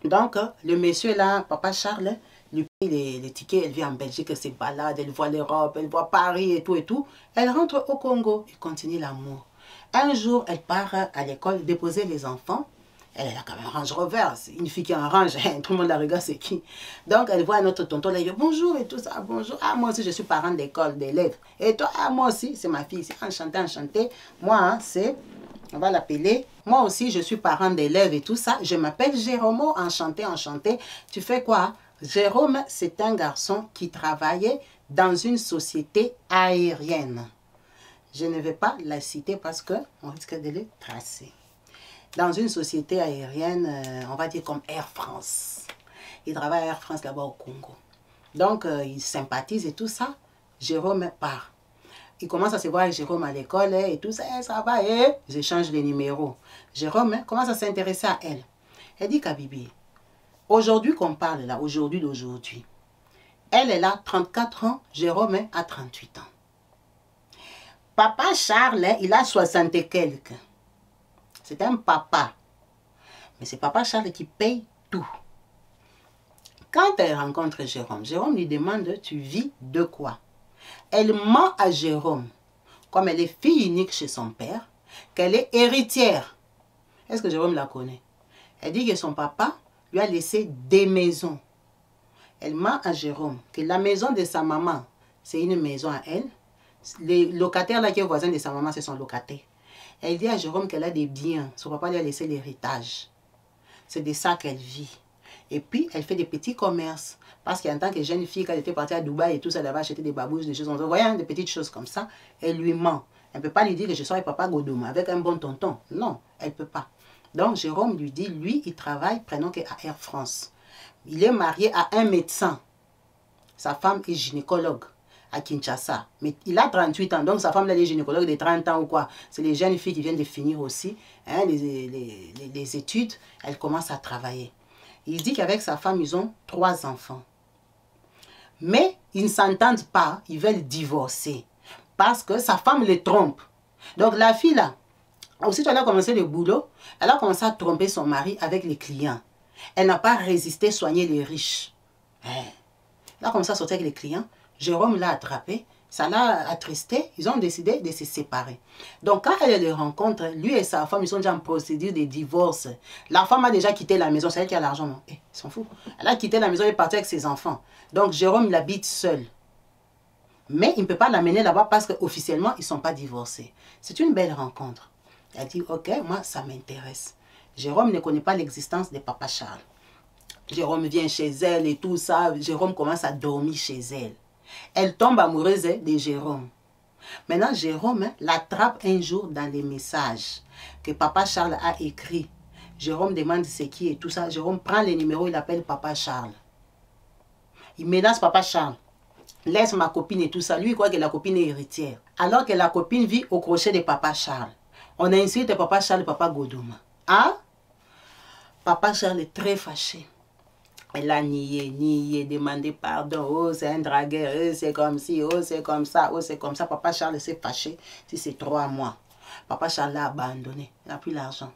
Donc le monsieur là, papa Charles, lui paye les tickets, elle vient en Belgique, elle se balade, elle voit l'Europe, elle voit Paris et tout et tout. Elle rentre au Congo et continue l'amour. Un jour, elle part à l'école déposer les enfants. Elle a quand même un Range Rover, une fille qui a un Range, tout le monde la regarde, c'est qui? Donc elle voit un autre tonton, là, il dit bonjour et tout ça, bonjour. Ah, moi aussi je suis parent d'école, d'élève. Et toi, ah, moi aussi, c'est ma fille, c'est enchanté, enchanté. Moi, hein, c'est, on va l'appeler, moi aussi je suis parent d'élève et tout ça. Je m'appelle Jérôme, enchanté, enchanté. Tu fais quoi? Jérôme, c'est un garçon qui travaillait dans une société aérienne. Je ne vais pas la citer parce qu'on risque de les tracer. Dans une société aérienne, on va dire comme Air France. Il travaille à Air France là-bas au Congo. Donc, il sympathise et tout ça. Jérôme part. Il commence à se voir avec Jérôme à l'école et tout ça, ça va, et ils échangent les numéros. Jérôme commence à s'intéresser à elle. Elle dit, Kabibi, aujourd'hui qu'on parle là, aujourd'hui d'aujourd'hui, elle a 34 ans, Jérôme a 38 ans. Papa Charles, il a 60 et quelques. C'est un papa. Mais c'est papa Charles qui paye tout. Quand elle rencontre Jérôme, Jérôme lui demande, tu vis de quoi? Elle ment à Jérôme, comme elle est fille unique chez son père, qu'elle est héritière. Est-ce que Jérôme la connaît? Elle dit que son papa lui a laissé des maisons. Elle ment à Jérôme que la maison de sa maman, c'est une maison à elle. Les locataires là qui est voisin de sa maman, c'est son locataire. Elle dit à Jérôme qu'elle a des biens. Son papa lui a laissé l'héritage. C'est de ça qu'elle vit. Et puis, elle fait des petits commerces. Parce qu'en tant que jeune fille, quand elle était partie à Dubaï et tout ça, elle avait acheté des babouches, des choses. Vous voyez, des petites choses comme ça. Elle lui ment. Elle ne peut pas lui dire que je sois avec papa Godouma, avec un bon tonton. Non, elle ne peut pas. Donc, Jérôme lui dit, lui, il travaille, prenons qu'à Air France. Il est marié à un médecin. Sa femme est gynécologue à Kinshasa. Mais il a 38 ans, donc sa femme là, elle est gynécologue de 30 ans ou quoi. C'est les jeunes filles qui viennent de finir aussi hein, les études. Elle commence à travailler. Il dit qu'avec sa femme, ils ont 3 enfants. Mais ils ne s'entendent pas, ils veulent divorcer. Parce que sa femme les trompe. Donc la fille là, aussitôt elle a commencé le boulot, elle a commencé à tromper son mari avec les clients. Elle n'a pas résisté soigner les riches. Elle a commencé à sortir avec les clients. Jérôme l'a attrapé, ça l'a attristé, ils ont décidé de se séparer. Donc quand elle les rencontre, lui et sa femme, ils sont déjà en procédure de divorce. La femme a déjà quitté la maison, c'est elle qui a l'argent, non? Ils s'en fout. Elle a quitté la maison et est partie avec ses enfants. Donc Jérôme il habite seul. Mais il ne peut pas l'amener là-bas parce qu'officiellement, ils ne sont pas divorcés. C'est une belle rencontre. Elle dit, ok, moi ça m'intéresse. Jérôme ne connaît pas l'existence de papa Charles. Jérôme vient chez elle et tout ça. Jérôme commence à dormir chez elle. Elle tombe amoureuse de Jérôme. Maintenant, Jérôme l'attrape un jour dans les messages que papa Charles a écrits. Jérôme demande c'est qui et tout ça. Jérôme prend les numéros, il appelle papa Charles. Il menace papa Charles. Laisse ma copine et tout ça. Lui, il croit que la copine est héritière. Alors que la copine vit au crochet de papa Charles. On insulte papa Charles et papa Godouma. Hein? Papa Charles est très fâché. Elle a nié, demandé pardon. Oh, c'est un dragueur. Oh, c'est comme ci, oh, c'est comme ça, oh, c'est comme ça. Papa Charles s'est fâché. Si c'est 3 mois. Papa Charles l'a abandonné. Il n'a plus l'argent.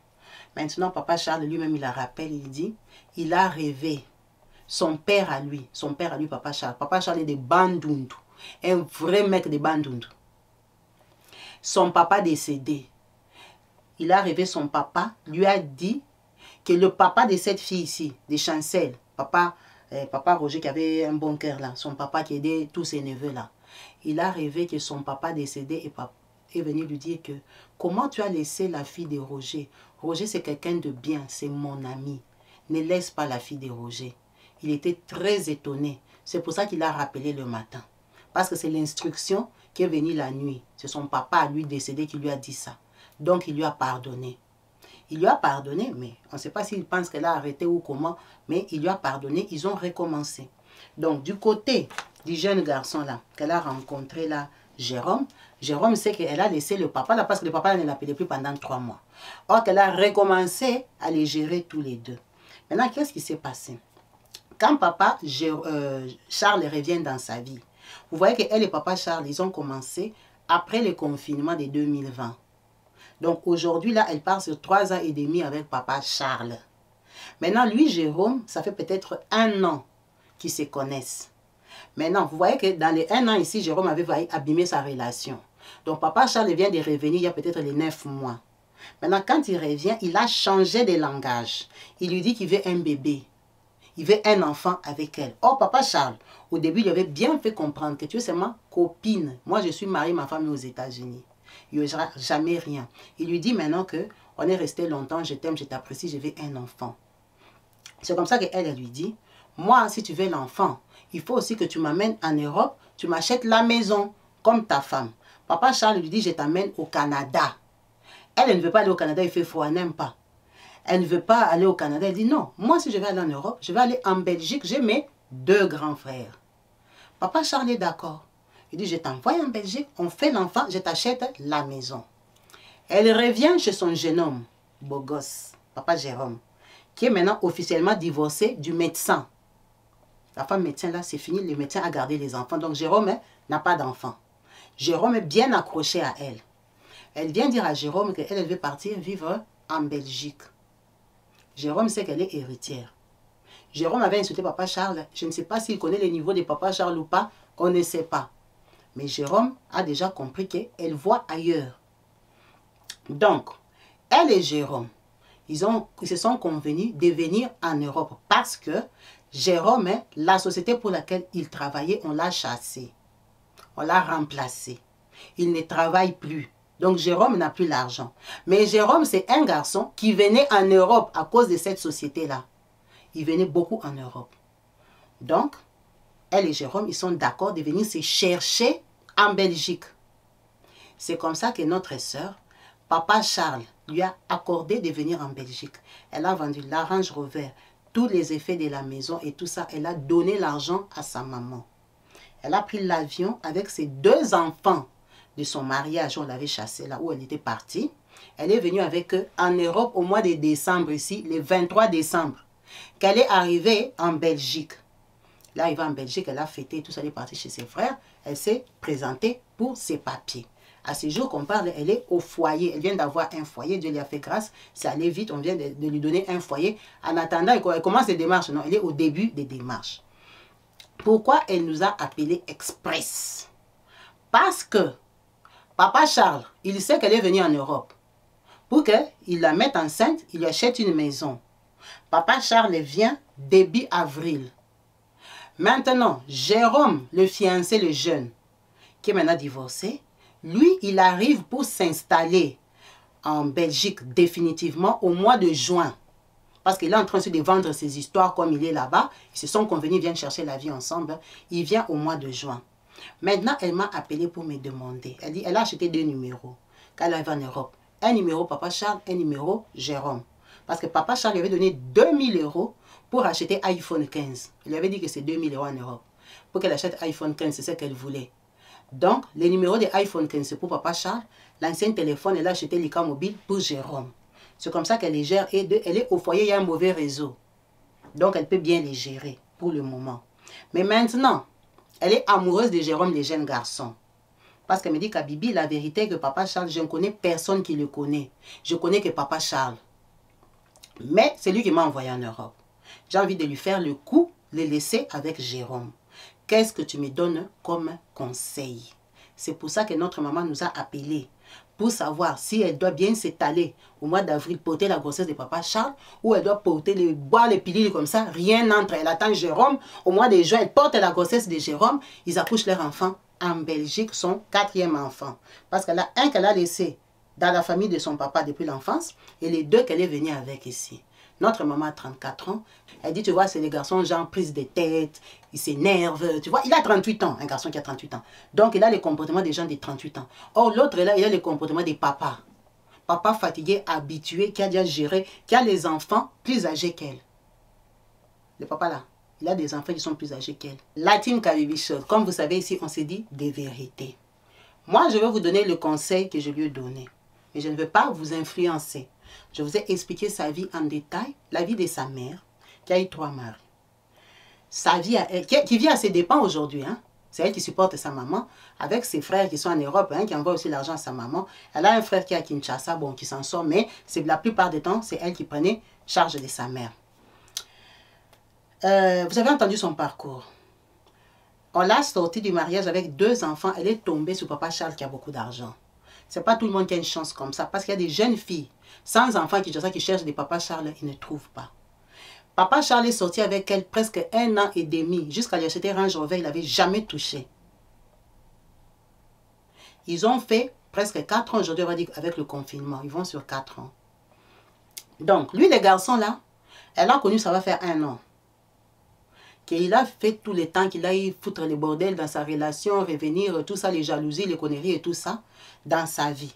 Maintenant, papa Charles lui-même, il la rappelle. Il dit, il a rêvé. Son père à lui, papa Charles. Papa Charles est de Bandundu. Un vrai mec de Bandundu. Son papa décédé. Il a rêvé, son papa lui a dit que le papa de cette fille ici, de Chancel, papa Roger qui avait un bon cœur là, son papa qui aidait tous ses neveux là, il a rêvé que son papa décédé est venu lui dire que comment tu as laissé la fille de Roger? Roger c'est quelqu'un de bien, c'est mon ami. Ne laisse pas la fille de Roger. il était très étonné. C'est pour ça qu'il a rappelé le matin. Parce que c'est l'instruction qui est venue la nuit. C'est son papa, lui décédé, qui lui a dit ça. Donc, il lui a pardonné. Il lui a pardonné, mais on ne sait pas s'il pense qu'elle a arrêté ou comment, mais il lui a pardonné, ils ont recommencé. Donc, du côté du jeune garçon là, qu'elle a rencontré là, Jérôme sait qu'elle a laissé le papa là, parce que le papa ne l'appelait plus pendant 3 mois. Or, qu'elle a recommencé à les gérer tous les deux. Maintenant, qu'est-ce qui s'est passé? Quand papa Charles revient dans sa vie, vous voyez qu'elle et papa Charles, ils ont commencé après le confinement de 2020. Donc aujourd'hui, là, elle part sur 3 ans et demi avec papa Charles. Maintenant, lui, Jérôme, ça fait peut-être 1 an qu'ils se connaissent. Maintenant, vous voyez que dans les 1 an ici, Jérôme avait failli abîmer sa relation. Donc papa Charles vient de revenir il y a peut-être les 9 mois. Maintenant, quand il revient, il a changé de langage. Il lui dit qu'il veut un bébé. Il veut un enfant avec elle. Or, papa Charles, au début, il avait bien fait comprendre que tu es ma copine. Moi, je suis mariée, ma femme est aux États-Unis. Il n'y aura jamais rien. Il lui dit maintenant qu'on est resté longtemps, je t'aime, je t'apprécie, je veux un enfant. C'est comme ça qu'elle lui dit, moi, si tu veux l'enfant, il faut aussi que tu m'amènes en Europe, tu m'achètes la maison, comme ta femme. Papa Charles lui dit, je t'amène au Canada. Elle ne veut pas aller au Canada, il fait froid, elle n'aime pas. Elle ne veut pas aller au Canada. Elle dit non, moi si je vais aller en Europe, je vais aller en Belgique, j'ai mes 2 grands frères. Papa Charles est d'accord. Il dit, je t'envoie en Belgique, on fait l'enfant, je t'achète la maison. Elle revient chez son jeune homme, beau gosse, papa Jérôme, qui est maintenant officiellement divorcé du médecin. La femme médecin là, c'est fini, le médecin a gardé les enfants. Donc Jérôme n'a pas d'enfant. Jérôme est bien accroché à elle. Elle vient dire à Jérôme qu'elle veut partir vivre en Belgique. Jérôme sait qu'elle est héritière. Jérôme avait insulté papa Charles. Je ne sais pas s'il connaît le niveau de papa Charles ou pas. On ne sait pas. Mais Jérôme a déjà compris qu'elle voit ailleurs. Donc, elle et Jérôme, ils se sont convenus de venir en Europe. Parce que Jérôme, la société pour laquelle il travaillait, on l'a chassé. On l'a remplacé. Il ne travaille plus. Donc Jérôme n'a plus l'argent. Mais Jérôme, c'est un garçon qui venait en Europe à cause de cette société-là. Il venait beaucoup en Europe. Donc, elle et Jérôme, ils sont d'accord de venir se chercher en Belgique. C'est comme ça que notre sœur, papa Charles, lui a accordé de venir en Belgique. Elle a vendu la Range Rover, tous les effets de la maison et tout ça. Elle a donné l'argent à sa maman. Elle a pris l'avion avec ses 2 enfants de son mariage. On l'avait chassée là où elle était partie. Elle est venue avec eux en Europe au mois de décembre ici, le 23 décembre. Qu'elle est arrivée en Belgique. Là, elle va en Belgique, elle a fêté, tout ça, elle est partie chez ses frères. Elle s'est présentée pour ses papiers. À ce jour qu'on parle, elle est au foyer. Elle vient d'avoir un foyer, Dieu lui a fait grâce. C'est allé vite, on vient de lui donner un foyer. En attendant, elle commence les démarches. Non, elle est au début des démarches. Pourquoi elle nous a appelés express? Parce que papa Charles, il sait qu'elle est venue en Europe. Pour qu'il la mette enceinte, il lui achète une maison. Papa Charles vient début avril. Maintenant, Jérôme, le fiancé, le jeune, qui est maintenant divorcé, lui, il arrive pour s'installer en Belgique définitivement au mois de juin. Parce qu'il est en train de vendre ses histoires comme il est là-bas. Ils se sont convenus, ils viennent chercher la vie ensemble. Il vient au mois de juin. Maintenant, elle m'a appelé pour me demander. Elle dit, elle a acheté 2 numéros quand elle arrive en Europe. Un numéro Papa Charles, un numéro Jérôme. Parce que Papa Charles lui avait donné 2000 € pour acheter iPhone 15. Il lui avait dit que c'est 2000 € en Europe. Pour qu'elle achète iPhone 15, c'est ce qu'elle voulait. Donc, le numéro de iPhone 15, c'est pour Papa Charles. L'ancien téléphone, elle a acheté l'ICA mobile pour Jérôme. C'est comme ça qu'elle les gère. Et elle est au foyer, il y a un mauvais réseau. Donc, elle peut bien les gérer pour le moment. Mais maintenant, elle est amoureuse de Jérôme, le jeune garçon. Parce qu'elle me dit qu'à Bibi, la vérité est que Papa Charles, je ne connais personne qui le connaît. Je connais que Papa Charles. Mais c'est lui qui m'a envoyé en Europe. J'ai envie de lui faire le coup, le laisser avec Jérôme. Qu'est-ce que tu me donnes comme conseil? C'est pour ça que notre maman nous a appelés. Pour savoir si elle doit bien s'étaler au mois d'avril, porter la grossesse de Papa Charles, ou elle doit porter boire les pilules comme ça, rien n'entre. Elle attend Jérôme. Au mois de juin, elle porte la grossesse de Jérôme. Ils accouchent leur enfant en Belgique, son 4e enfant. Parce qu'elle a un qu'elle a laissé dans la famille de son papa depuis l'enfance, et les 2 qu'elle est venue avec ici. Notre maman a 34 ans. Elle dit, tu vois, c'est les garçons, genre, prise de tête, ils s'énervent. Tu vois, il a 38 ans, un garçon qui a 38 ans. Donc, il a les comportements des gens de 38 ans. Or, l'autre, là, il a les comportements des papas. Papa fatigué, habitué, qui a déjà géré, qui a les enfants plus âgés qu'elle. Le papa, là, il a des enfants qui sont plus âgés qu'elle. La team Kabibi Show, comme vous savez ici, on s'est dit des vérités. Moi, je vais vous donner le conseil que je lui ai donné. Mais je ne veux pas vous influencer. Je vous ai expliqué sa vie en détail, la vie de sa mère, qui a eu 3 maris. Sa vie, qui vit à ses dépens aujourd'hui. Hein? C'est elle qui supporte sa maman, avec ses frères qui sont en Europe, hein, qui envoient aussi l'argent à sa maman. Elle a un frère qui est à Kinshasa, bon, qui s'en sort, mais la plupart du temps, c'est elle qui prenait charge de sa mère. Vous avez entendu son parcours. On l'a sortie du mariage avec 2 enfants. Elle est tombée sur papa Charles qui a beaucoup d'argent. Ce n'est pas tout le monde qui a une chance comme ça. Parce qu'il y a des jeunes filles sans enfants qui cherchent des papas Charles, ils ne trouvent pas. Papa Charles est sorti avec elle presque 1 an et demi. Jusqu'à lui acheter Range Rover, il n'avait jamais touché. Ils ont fait presque 4 ans aujourd'hui, on va dire, avec le confinement. Ils vont sur 4 ans. Donc, lui, les garçons là, elle a connu, ça va faire 1 an. Qu'il a fait tout le temps qu'il a eu foutre les bordels dans sa relation, revenir, tout ça, les jalousies, les conneries et tout ça, dans sa vie.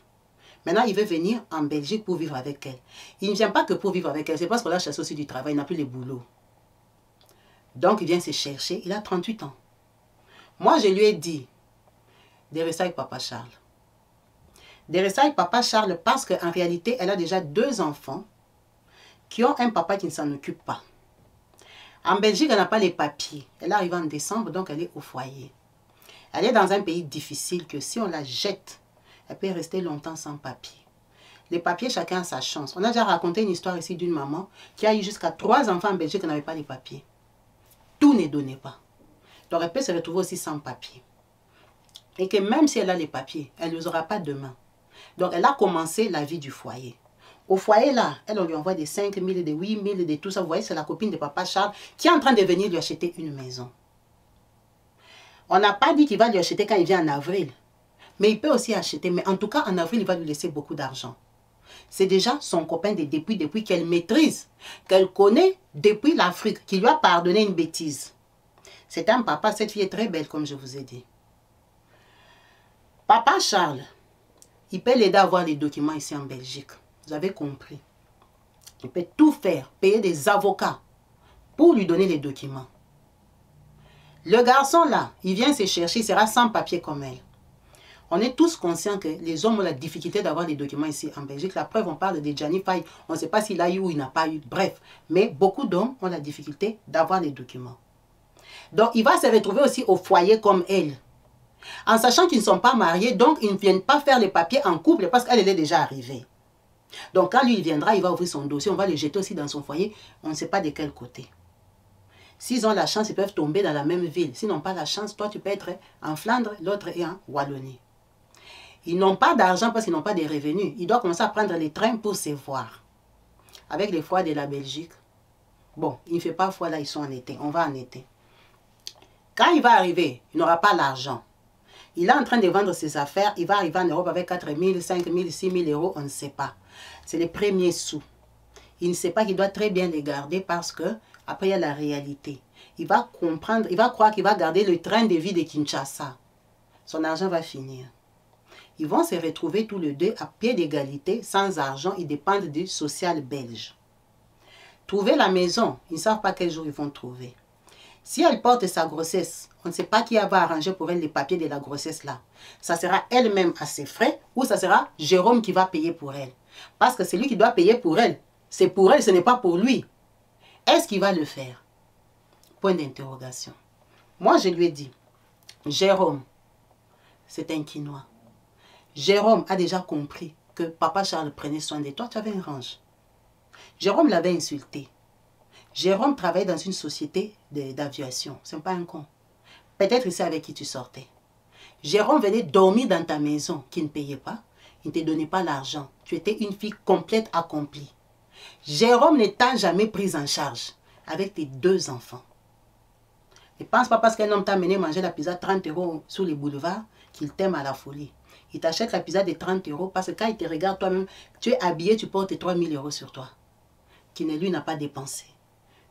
Maintenant, il veut venir en Belgique pour vivre avec elle. Il ne vient pas que pour vivre avec elle, c'est parce qu'on l'a chassé aussi du travail, il n'a plus le boulot. Donc, il vient se chercher, il a 38 ans. Moi, je lui ai dit de rester avec papa Charles. De rester avec papa Charles parce qu'en réalité, elle a déjà 2 enfants qui ont un papa qui ne s'en occupe pas. En Belgique, elle n'a pas les papiers. Elle arrive en décembre, donc elle est au foyer. Elle est dans un pays difficile que si on la jette, elle peut rester longtemps sans papiers. Les papiers, chacun a sa chance. On a déjà raconté une histoire ici d'une maman qui a eu jusqu'à 3 enfants en Belgique qui n'avaient pas les papiers. Tout ne donnait pas. Donc elle peut se retrouver aussi sans papiers. Et que même si elle a les papiers, elle ne les aura pas demain. Donc elle a commencé la vie du foyer. Au foyer là, elle on lui envoie des 5 000, des 8 000, des tout ça. Vous voyez, c'est la copine de papa Charles qui est en train de venir lui acheter une maison. On n'a pas dit qu'il va lui acheter quand il vient en avril. Mais il peut aussi acheter. Mais en tout cas, en avril, il va lui laisser beaucoup d'argent. C'est déjà son copain depuis qu'elle maîtrise, qu'elle connaît depuis l'Afrique, qui lui a pardonné une bêtise. C'est un papa, cette fille est très belle, comme je vous ai dit. Papa Charles, il peut l'aider à avoir les documents ici en Belgique. Vous avez compris. Il peut tout faire, payer des avocats pour lui donner les documents. Le garçon là, il vient se chercher, il sera sans papier comme elle. On est tous conscients que les hommes ont la difficulté d'avoir les documents ici en Belgique. La preuve, on parle de Gianni Faye. On ne sait pas s'il a eu ou il n'a pas eu. Bref, mais beaucoup d'hommes ont la difficulté d'avoir les documents. Donc, il va se retrouver aussi au foyer comme elle. En sachant qu'ils ne sont pas mariés, donc ils ne viennent pas faire les papiers en couple parce qu'elle est déjà arrivée. Donc, quand lui, il viendra, il va ouvrir son dossier. On va le jeter aussi dans son foyer. On ne sait pas de quel côté. S'ils ont la chance, ils peuvent tomber dans la même ville. S'ils n'ont pas la chance, toi, tu peux être en Flandre, l'autre est en Wallonie. Ils n'ont pas d'argent parce qu'ils n'ont pas de revenus. Ils doivent commencer à prendre les trains pour se voir. Avec les foires de la Belgique. Bon, il ne fait pas foire là, ils sont en été. On va en été. Quand il va arriver, il n'aura pas l'argent. Il est en train de vendre ses affaires. Il va arriver en Europe avec 4 000, 5 000, 6 000 euros. On ne sait pas. C'est les premiers sous. Il ne sait pas qu'il doit très bien les garder parce que après il y a la réalité. Il va comprendre, il va croire qu'il va garder le train de vie de Kinshasa. Son argent va finir. Ils vont se retrouver tous les deux à pied d'égalité, sans argent. Ils dépendent du social belge. Trouver la maison, ils ne savent pas quel jour ils vont trouver. Si elle porte sa grossesse, on ne sait pas qui va arranger pour elle les papiers de la grossesse là. Ça sera elle-même à ses frais ou ça sera Jérôme qui va payer pour elle. Parce que c'est lui qui doit payer pour elle. C'est pour elle, ce n'est pas pour lui. Est-ce qu'il va le faire? Point d'interrogation. Moi, je lui ai dit, Jérôme, c'est un Quinois. Jérôme a déjà compris que papa Charles prenait soin de toi, tu avais un range. Jérôme l'avait insulté. Jérôme travaille dans une société d'aviation. Ce n'est pas un con. Peut-être il sait avec qui tu sortais. Jérôme venait dormir dans ta maison, qui ne payait pas. Il ne te donnait pas l'argent. Tu étais une fille complète accomplie. Jérôme ne t'a jamais prise en charge avec tes 2 enfants. Ne pense pas parce qu'un homme t'a amené manger la pizza 30 € sur les boulevards qu'il t'aime à la folie. Il t'achète la pizza de 30 € parce que quand il te regarde toi-même, tu es habillé, tu portes 3 000 € sur toi. qui ne lui n'a pas dépensé.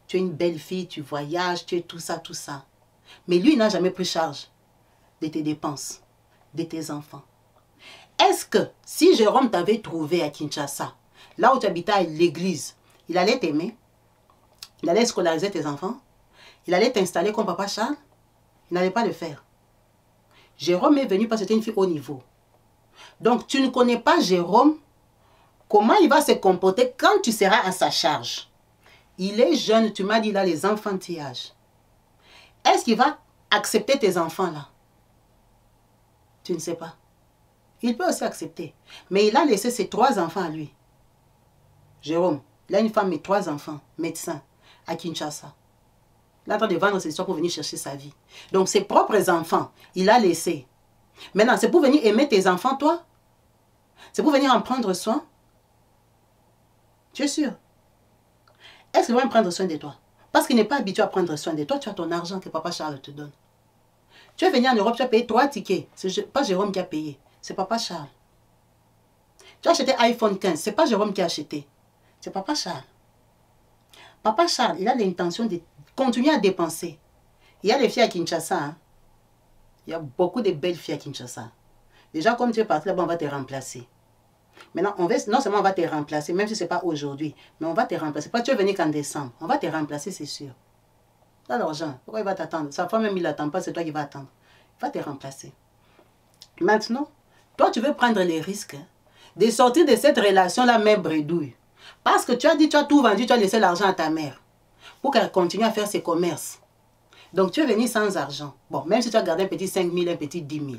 Tu es une belle fille, tu voyages, tu es tout ça, tout ça. Mais lui n'a jamais pris charge de tes dépenses, de tes enfants. Est-ce que si Jérôme t'avait trouvé à Kinshasa, là où tu habitais à l'église, il allait t'aimer? Il allait scolariser tes enfants? Il allait t'installer comme papa Charles? Il n'allait pas le faire. Jérôme est venu parce que c'était une fille haut niveau. Donc tu ne connais pas Jérôme, comment il va se comporter quand tu seras à sa charge. Il est jeune, tu m'as dit, il a les enfantillages. Est-ce qu'il va accepter tes enfants là? Tu ne sais pas. Il peut aussi accepter. Mais il a laissé ses 3 enfants à lui. Jérôme, il a une femme et 3 enfants, médecins, à Kinshasa. Il est en train de vendre ses histoires pour venir chercher sa vie. Donc ses propres enfants, il a laissé. Maintenant, c'est pour venir aimer tes enfants, toi? C'est pour venir en prendre soin? Tu es sûr? Est-ce qu'il va prendre soin de toi? Parce qu'il n'est pas habitué à prendre soin de toi, tu as ton argent que papa Charles te donne. Tu es venu en Europe, tu as payé 3 tickets. Ce n'est pas Jérôme qui a payé, c'est papa Charles. Tu as acheté iPhone 15, ce n'est pas Jérôme qui a acheté, c'est papa Charles. Papa Charles, il a l'intention de continuer à dépenser. Il y a les filles à Kinshasa. Hein? Il y a beaucoup de belles filles à Kinshasa. Déjà, comme tu es parti là-bas, on va te remplacer. Maintenant, non seulement on va te remplacer, même si ce n'est pas aujourd'hui, mais on va te remplacer. Pas tu es venu qu'en décembre. On va te remplacer, c'est sûr. Tu as l'argent. Pourquoi il va t'attendre? Sa femme même, il n'attend pas, c'est toi qui vas attendre. Il va te remplacer. Maintenant, toi, tu veux prendre les risques de sortir de cette relation-là, même bredouille. Parce que tu as dit, tu as tout vendu, tu as laissé l'argent à ta mère. Pour qu'elle continue à faire ses commerces. Donc, tu es venu sans argent. Bon, même si tu as gardé un petit 5 000, un petit 10 000.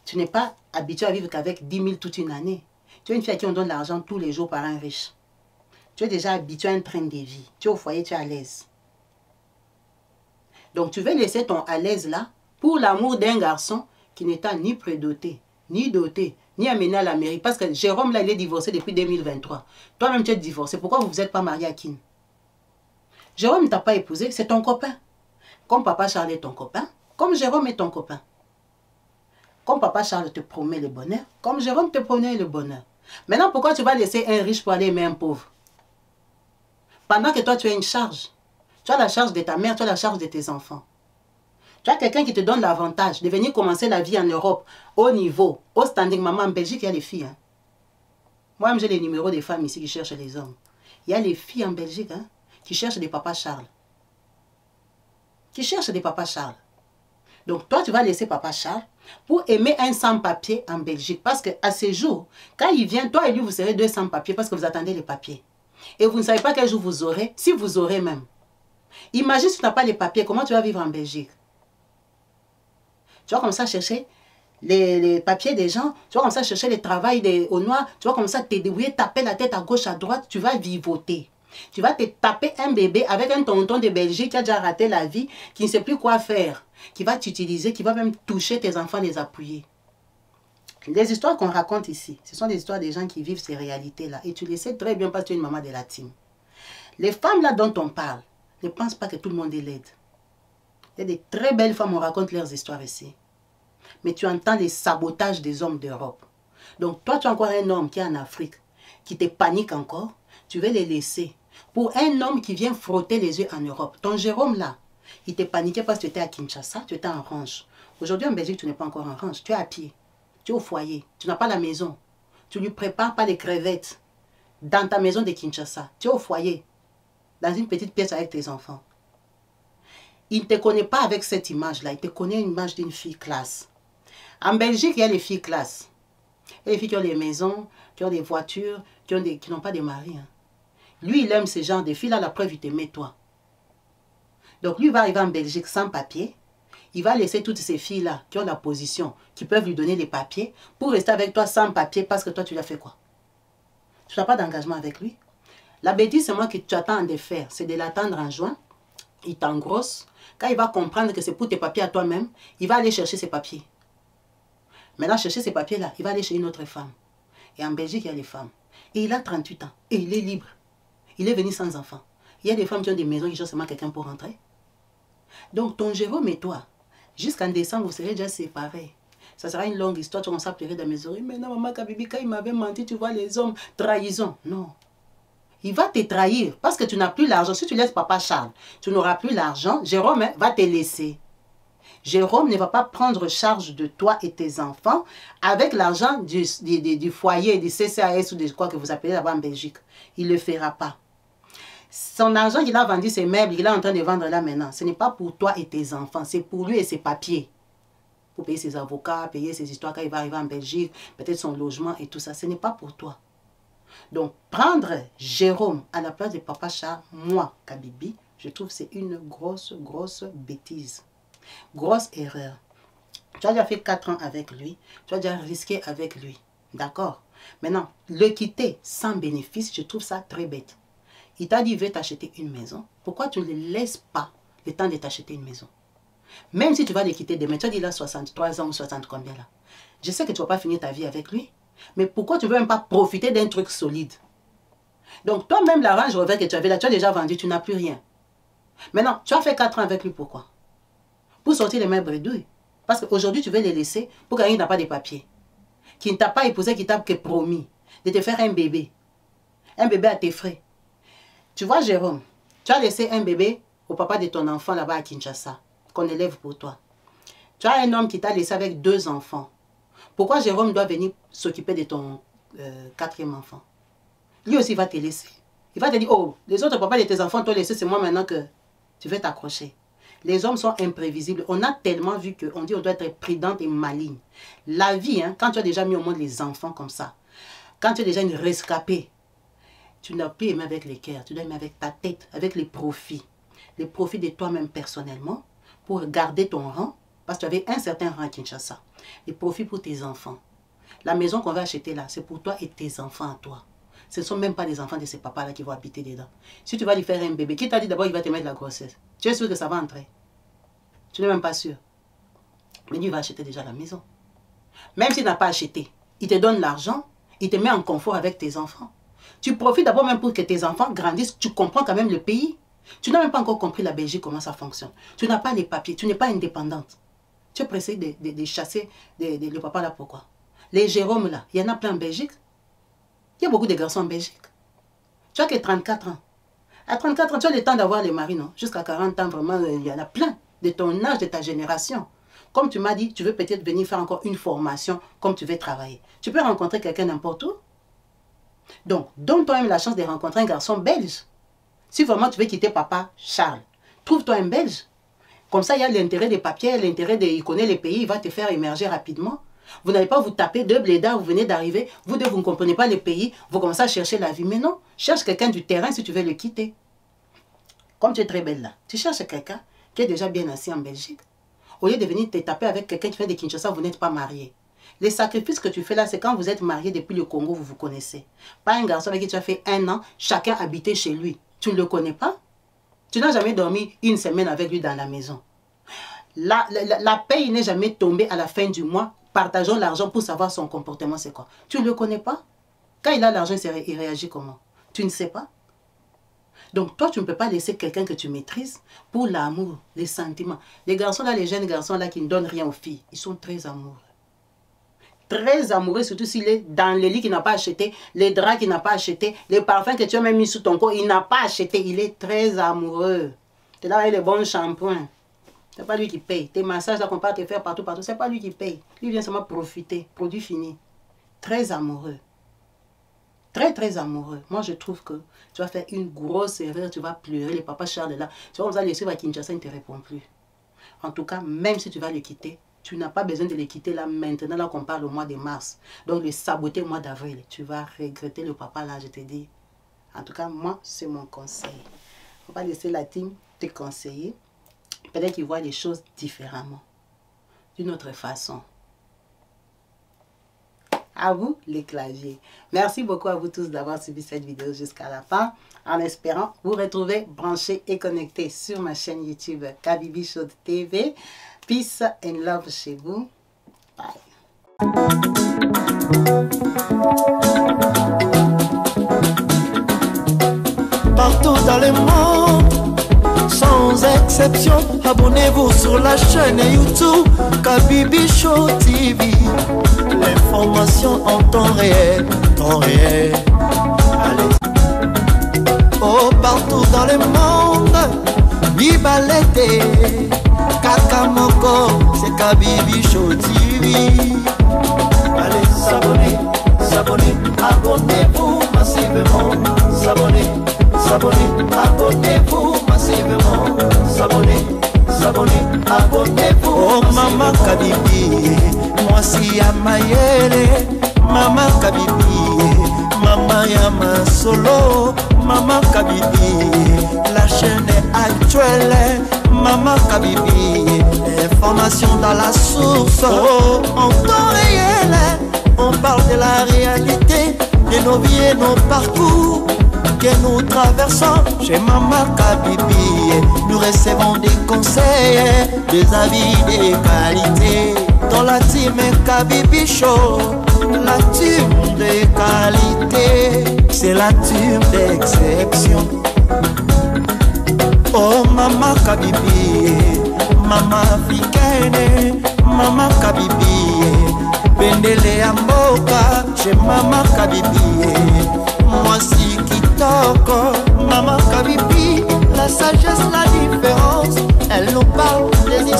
Tu n'es pas habitué à vivre qu'avec 10 000 toute une année. Tu es une fille à qui on donne l'argent tous les jours par un riche. Tu es déjà habitué à un train de vie. Tu es au foyer, tu es à l'aise. Donc, tu veux laisser ton à l'aise là pour l'amour d'un garçon qui n'est ni prédoté, ni doté, ni amené à la mairie. Parce que Jérôme, là, il est divorcé depuis 2023. Toi-même, tu es divorcé. Pourquoi vous ne vous êtes pas marié à Kin? Jérôme ne t'a pas épousé, c'est ton copain. Comme papa Charles est ton copain, comme Jérôme est ton copain. Comme papa Charles te promet le bonheur, comme Jérôme te promet le bonheur. Maintenant, pourquoi tu vas laisser un riche pour aller aimer un pauvre? Pendant que toi, tu as une charge. Tu as la charge de ta mère, tu as la charge de tes enfants. Tu as quelqu'un qui te donne l'avantage de venir commencer la vie en Europe, au niveau, au standing. Maman, en Belgique, il y a les filles. Hein. Moi-même, j'ai les numéros des femmes ici qui cherchent les hommes. Il y a les filles en Belgique hein, qui cherchent des papas Charles. Qui cherchent des papas Charles. Donc, toi, tu vas laisser papa Charles pour aimer un sans-papier en Belgique. Parce qu'à ce jour, quand il vient, toi et lui, vous serez 2 sans-papiers parce que vous attendez les papiers. Et vous ne savez pas quel jour vous aurez, si vous aurez même. Imagine si tu n'as pas les papiers, comment tu vas vivre en Belgique? Tu vas comme ça chercher les papiers des gens, tu vas comme ça chercher le travail au noir, tu vas comme ça te débrouiller, taper la tête à gauche, à droite, tu vas vivoter. Tu vas te taper un bébé avec un tonton de Belgique qui a déjà raté la vie, qui ne sait plus quoi faire, qui va t'utiliser, qui va même toucher tes enfants, les appuyer. Les histoires qu'on raconte ici, ce sont des histoires des gens qui vivent ces réalités-là. Et tu le sais très bien parce que tu es une maman de la team. Les femmes là dont on parle, ne pense pas que tout le monde est laide. Il y a des très belles femmes, on raconte leurs histoires ici. Mais tu entends les sabotages des hommes d'Europe. Donc toi, tu as encore un homme qui est en Afrique, qui te panique encore, tu veux les laisser. Pour un homme qui vient frotter les yeux en Europe, ton Jérôme là, il te paniquait parce que tu étais à Kinshasa, tu étais en range. Aujourd'hui en Belgique, tu n'es pas encore en range, tu es à pied, tu es au foyer, tu n'as pas la maison. Tu ne lui prépares pas les crevettes dans ta maison de Kinshasa, tu es au foyer, dans une petite pièce avec tes enfants. Il ne te connaît pas avec cette image-là, il te connaît une image d'une fille classe. En Belgique, il y a les filles classe. Il y a les filles qui ont des maisons, qui ont des voitures, qui n'ont pas de mari. Hein. Lui, il aime ce genre de filles-là, la preuve, il t'aimait toi. Donc lui, il va arriver en Belgique sans papier. Il va laisser toutes ces filles-là qui ont la position, qui peuvent lui donner les papiers, pour rester avec toi sans papier, parce que toi, tu lui as fait quoi? Tu n'as pas d'engagement avec lui. La bêtise, c'est moi que tu attends de faire, c'est de l'attendre en juin. Il t'engrosse. Quand il va comprendre que c'est pour tes papiers à toi-même, il va aller chercher ses papiers. Maintenant, chercher ces papiers-là, il va aller chez une autre femme. Et en Belgique, il y a les femmes. Et il a 38 ans. Et il est libre. Il est venu sans enfant. Il y a des femmes qui ont des maisons, qui cherchent seulement quelqu'un pour rentrer. Donc, ton Jérôme et toi, jusqu'en décembre, vous serez déjà séparés. Ça sera une longue histoire, tu commences à pleurer dans mes oreilles. Mais non, maman Kabibi, quand il m'avait menti, tu vois les hommes, trahison. Non. il va te trahir parce que tu n'as plus l'argent. Si tu laisses papa Charles, tu n'auras plus l'argent. Jérôme va te laisser. Jérôme ne va pas prendre charge de toi et tes enfants avec l'argent du foyer, du CCAS ou de quoi que vous appelez là-bas en Belgique. Il ne le fera pas. Son argent qu'il a vendu, ses meubles, il est en train de vendre là maintenant. Ce n'est pas pour toi et tes enfants, c'est pour lui et ses papiers. Pour payer ses avocats, payer ses histoires quand il va arriver en Belgique, peut-être son logement et tout ça. Ce n'est pas pour toi. Donc, prendre Jérôme à la place de papa Charles, moi, Kabibi, je trouve que c'est une grosse bêtise. Grosse erreur. Tu as déjà fait 4 ans avec lui, tu as déjà risqué avec lui. D'accord? Maintenant, le quitter sans bénéfice, je trouve ça très bête. Il t'a dit, il veut t'acheter une maison. Pourquoi tu ne le laisses pas le temps de t'acheter une maison? Même si tu vas le quitter demain, tu as dit là 63 ans ou 60 combien là. Je sais que tu ne vas pas finir ta vie avec lui. Mais pourquoi tu ne veux même pas profiter d'un truc solide? Donc toi-même, la Range Rover que tu avais là, tu as déjà vendu, tu n'as plus rien. Maintenant, tu as fait 4 ans avec lui, pourquoi? Pour sortir les mains bredouilles. Parce qu'aujourd'hui, tu veux les laisser pour quelqu'un qui n'a pas de papiers. Qui ne t'a pas épousé, qui t'a que promis de te faire un bébé. Un bébé à tes frais. Tu vois, Jérôme, tu as laissé un bébé au papa de ton enfant là-bas à Kinshasa, qu'on élève pour toi. Tu as un homme qui t'a laissé avec 2 enfants. Pourquoi Jérôme doit venir s'occuper de ton 4e enfant? Lui aussi va te laisser. Il va te dire, oh, les autres papas de tes enfants t'ont laissé, c'est moi maintenant que tu veux t'accrocher. Les hommes sont imprévisibles. On a tellement vu qu'on dit qu'on doit être prudente et maligne. La vie, hein, quand tu as déjà mis au monde les enfants comme ça, quand tu es déjà une rescapée, tu n'as plus aimé avec les cœurs, tu dois aimer avec ta tête, avec les profits. Les profits de toi-même personnellement, pour garder ton rang, parce que tu avais un certain rang à Kinshasa. Les profits pour tes enfants. La maison qu'on va acheter là, c'est pour toi et tes enfants à toi. Ce ne sont même pas les enfants de ces papas-là qui vont habiter dedans. Si tu vas lui faire un bébé, qui t'a dit d'abord il va te mettre la grossesse? Tu es sûr que ça va entrer? Tu n'es même pas sûr. Mais lui, il va acheter déjà la maison. Même s'il n'a pas acheté, il te donne l'argent, il te met en confort avec tes enfants. Tu profites d'abord même pour que tes enfants grandissent, tu comprends quand même le pays. Tu n'as même pas encore compris la Belgique, comment ça fonctionne. Tu n'as pas les papiers, tu n'es pas indépendante. Tu es pressé de chasser le papa là, pourquoi? Les Jérôme là, il y en a plein en Belgique. Il y a beaucoup de garçons en Belgique. Tu as que 34 ans. À 34 ans, tu as le temps d'avoir les maris, non? Jusqu'à 40 ans, vraiment, il y en a plein de ton âge, de ta génération. Comme tu m'as dit, tu veux peut-être venir faire encore une formation, comme tu veux travailler. Tu peux rencontrer quelqu'un n'importe où. Donc, donne-toi même la chance de rencontrer un garçon belge. Si vraiment tu veux quitter papa Charles, trouve-toi un belge. Comme ça, il y a l'intérêt des papiers, l'intérêt de... Il connaît les pays, il va te faire émerger rapidement. Vous n'allez pas vous taper 2 blédards, vous venez d'arriver, vous deux, vous ne comprenez pas les pays, vous commencez à chercher la vie. Mais non, cherche quelqu'un du terrain si tu veux le quitter. Comme tu es très belle là, tu cherches quelqu'un qui est déjà bien assis en Belgique. Au lieu de venir te taper avec quelqu'un qui fait de Kinshasa, vous n'êtes pas marié. Les sacrifices que tu fais là, c'est quand vous êtes marié depuis le Congo, vous vous connaissez. Pas un garçon avec qui tu as fait 1 an, chacun habitait chez lui. Tu ne le connais pas? Tu n'as jamais dormi 1 semaine avec lui dans la maison. La paye n'est jamais tombée à la fin du mois. Partageons l'argent pour savoir son comportement, c'est quoi? Tu ne le connais pas? Quand il a l'argent, il réagit comment? Tu ne sais pas? Donc toi, tu ne peux pas laisser quelqu'un que tu maîtrises pour l'amour, les sentiments. Les garçons là, les jeunes garçons là qui ne donnent rien aux filles, ils sont très amoureux. Très amoureux, surtout s'il est dans le lit qu'il n'a pas acheté, les draps qu'il n'a pas acheté, les parfums que tu as même mis sous ton corps, il n'a pas acheté. Il est très amoureux. Tu es là avec les bons shampoings. Ce n'est pas lui qui paye. Tes massages là qu'on peut te faire partout, ce n'est pas lui qui paye. Lui vient seulement profiter. Produit fini. Très amoureux. Très amoureux. Moi je trouve que tu vas faire une grosse erreur, tu vas pleurer. Le papa Charles est là. Tu vas comme ça le suivre à Kinshasa, il ne te répond plus. En tout cas, même si tu vas le quitter, tu n'as pas besoin de le quitter là maintenant, là qu'on parle au mois de mars. Donc le saboter au mois d'avril. Tu vas regretter le papa là, je te dis. En tout cas, moi, c'est mon conseil. On va laisser la team te conseiller. Peut-être qu'ils voient les choses différemment. D'une autre façon. À vous, les claviers. Merci beaucoup à vous tous d'avoir suivi cette vidéo jusqu'à la fin. En espérant vous retrouver branchés et connectés sur ma chaîne YouTube Kabibi Show TV. Peace and love chez vous. Bye. Partout dans le monde, sans exception, abonnez-vous sur la chaîne YouTube Kabibi Show TV. L'information en temps réel, temps réel. Allez. Oh, partout dans le monde, Bibalete, Kakamoko, c'est Kabibi Show TV. Allez, s'abonner, s'abonner, abonnez-vous massivement. S'abonner, s'abonner, abonnez-vous massivement. S'abonner, s'abonner, abonnez-vous. Oh, Maman Kabibi, moi si à Mayele, Maman Kabibi, Maman Yama Solo, Maman Kabibi, la chaîne est actuelle, Maman Kabibi, information dans la source, oh, en temps réel, on parle de la réalité, de nos vies et nos parcours que nous traversons chez Maman Kabibi. Nous recevons des conseils, des avis, des qualités. Dans la team Kabibi Show, la team de qualité, c'est la team d'exception. Oh Maman Kabibi, Maman africaine, Maman Kabibi, Bendele Amboka, chez Maman Kabibi. Moi si Kitoko, Maman Kabibi, la sagesse, la différence. Elle nous parle des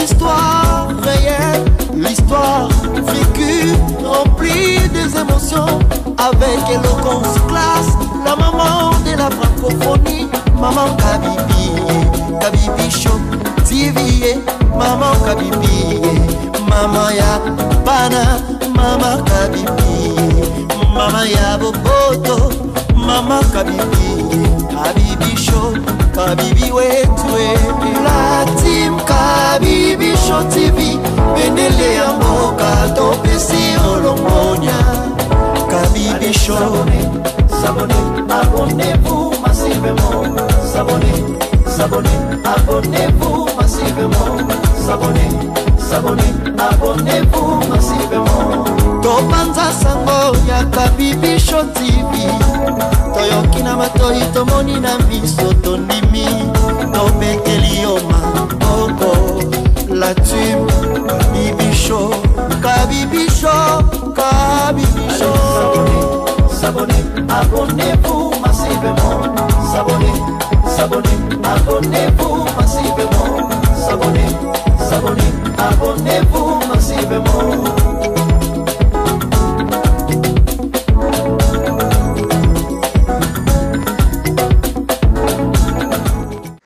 histoires réelles, l'histoire vécue, remplie des émotions, avec éloquence, classe, la maman de la francophonie, Maman Kabibi, Kabibi Show TV, Maman Kabibi, Maman ya Bana, Maman Kabibi, Maman ya Boboto, Maman Kabibi, Kabibi Show, Kabibi wetwe. La team Kabibi Show TV, Benele ya Mboka, Topesi Olomonia. Kabibi Show, s'abonnez, abonnez-vous massivement. S'abonnez, s'abonnez, abonnez-vous massivement. S'abonnez, s'abonnez, abonnez-vous massivement. Topanza sango ya Kabibi Show TV. Toyoki na matoi tomoni na miso tondimi. Tobeteli yoma oko. La team Kabibi Show, Kabibi Show, Kabibi Show. S'abonnez, s'abonnez, abonnez-vous massivement. S'abonnez, s'abonnez, abonnez-vous massivement. S'abonnez, s'abonnez, abonnez-vous massivement.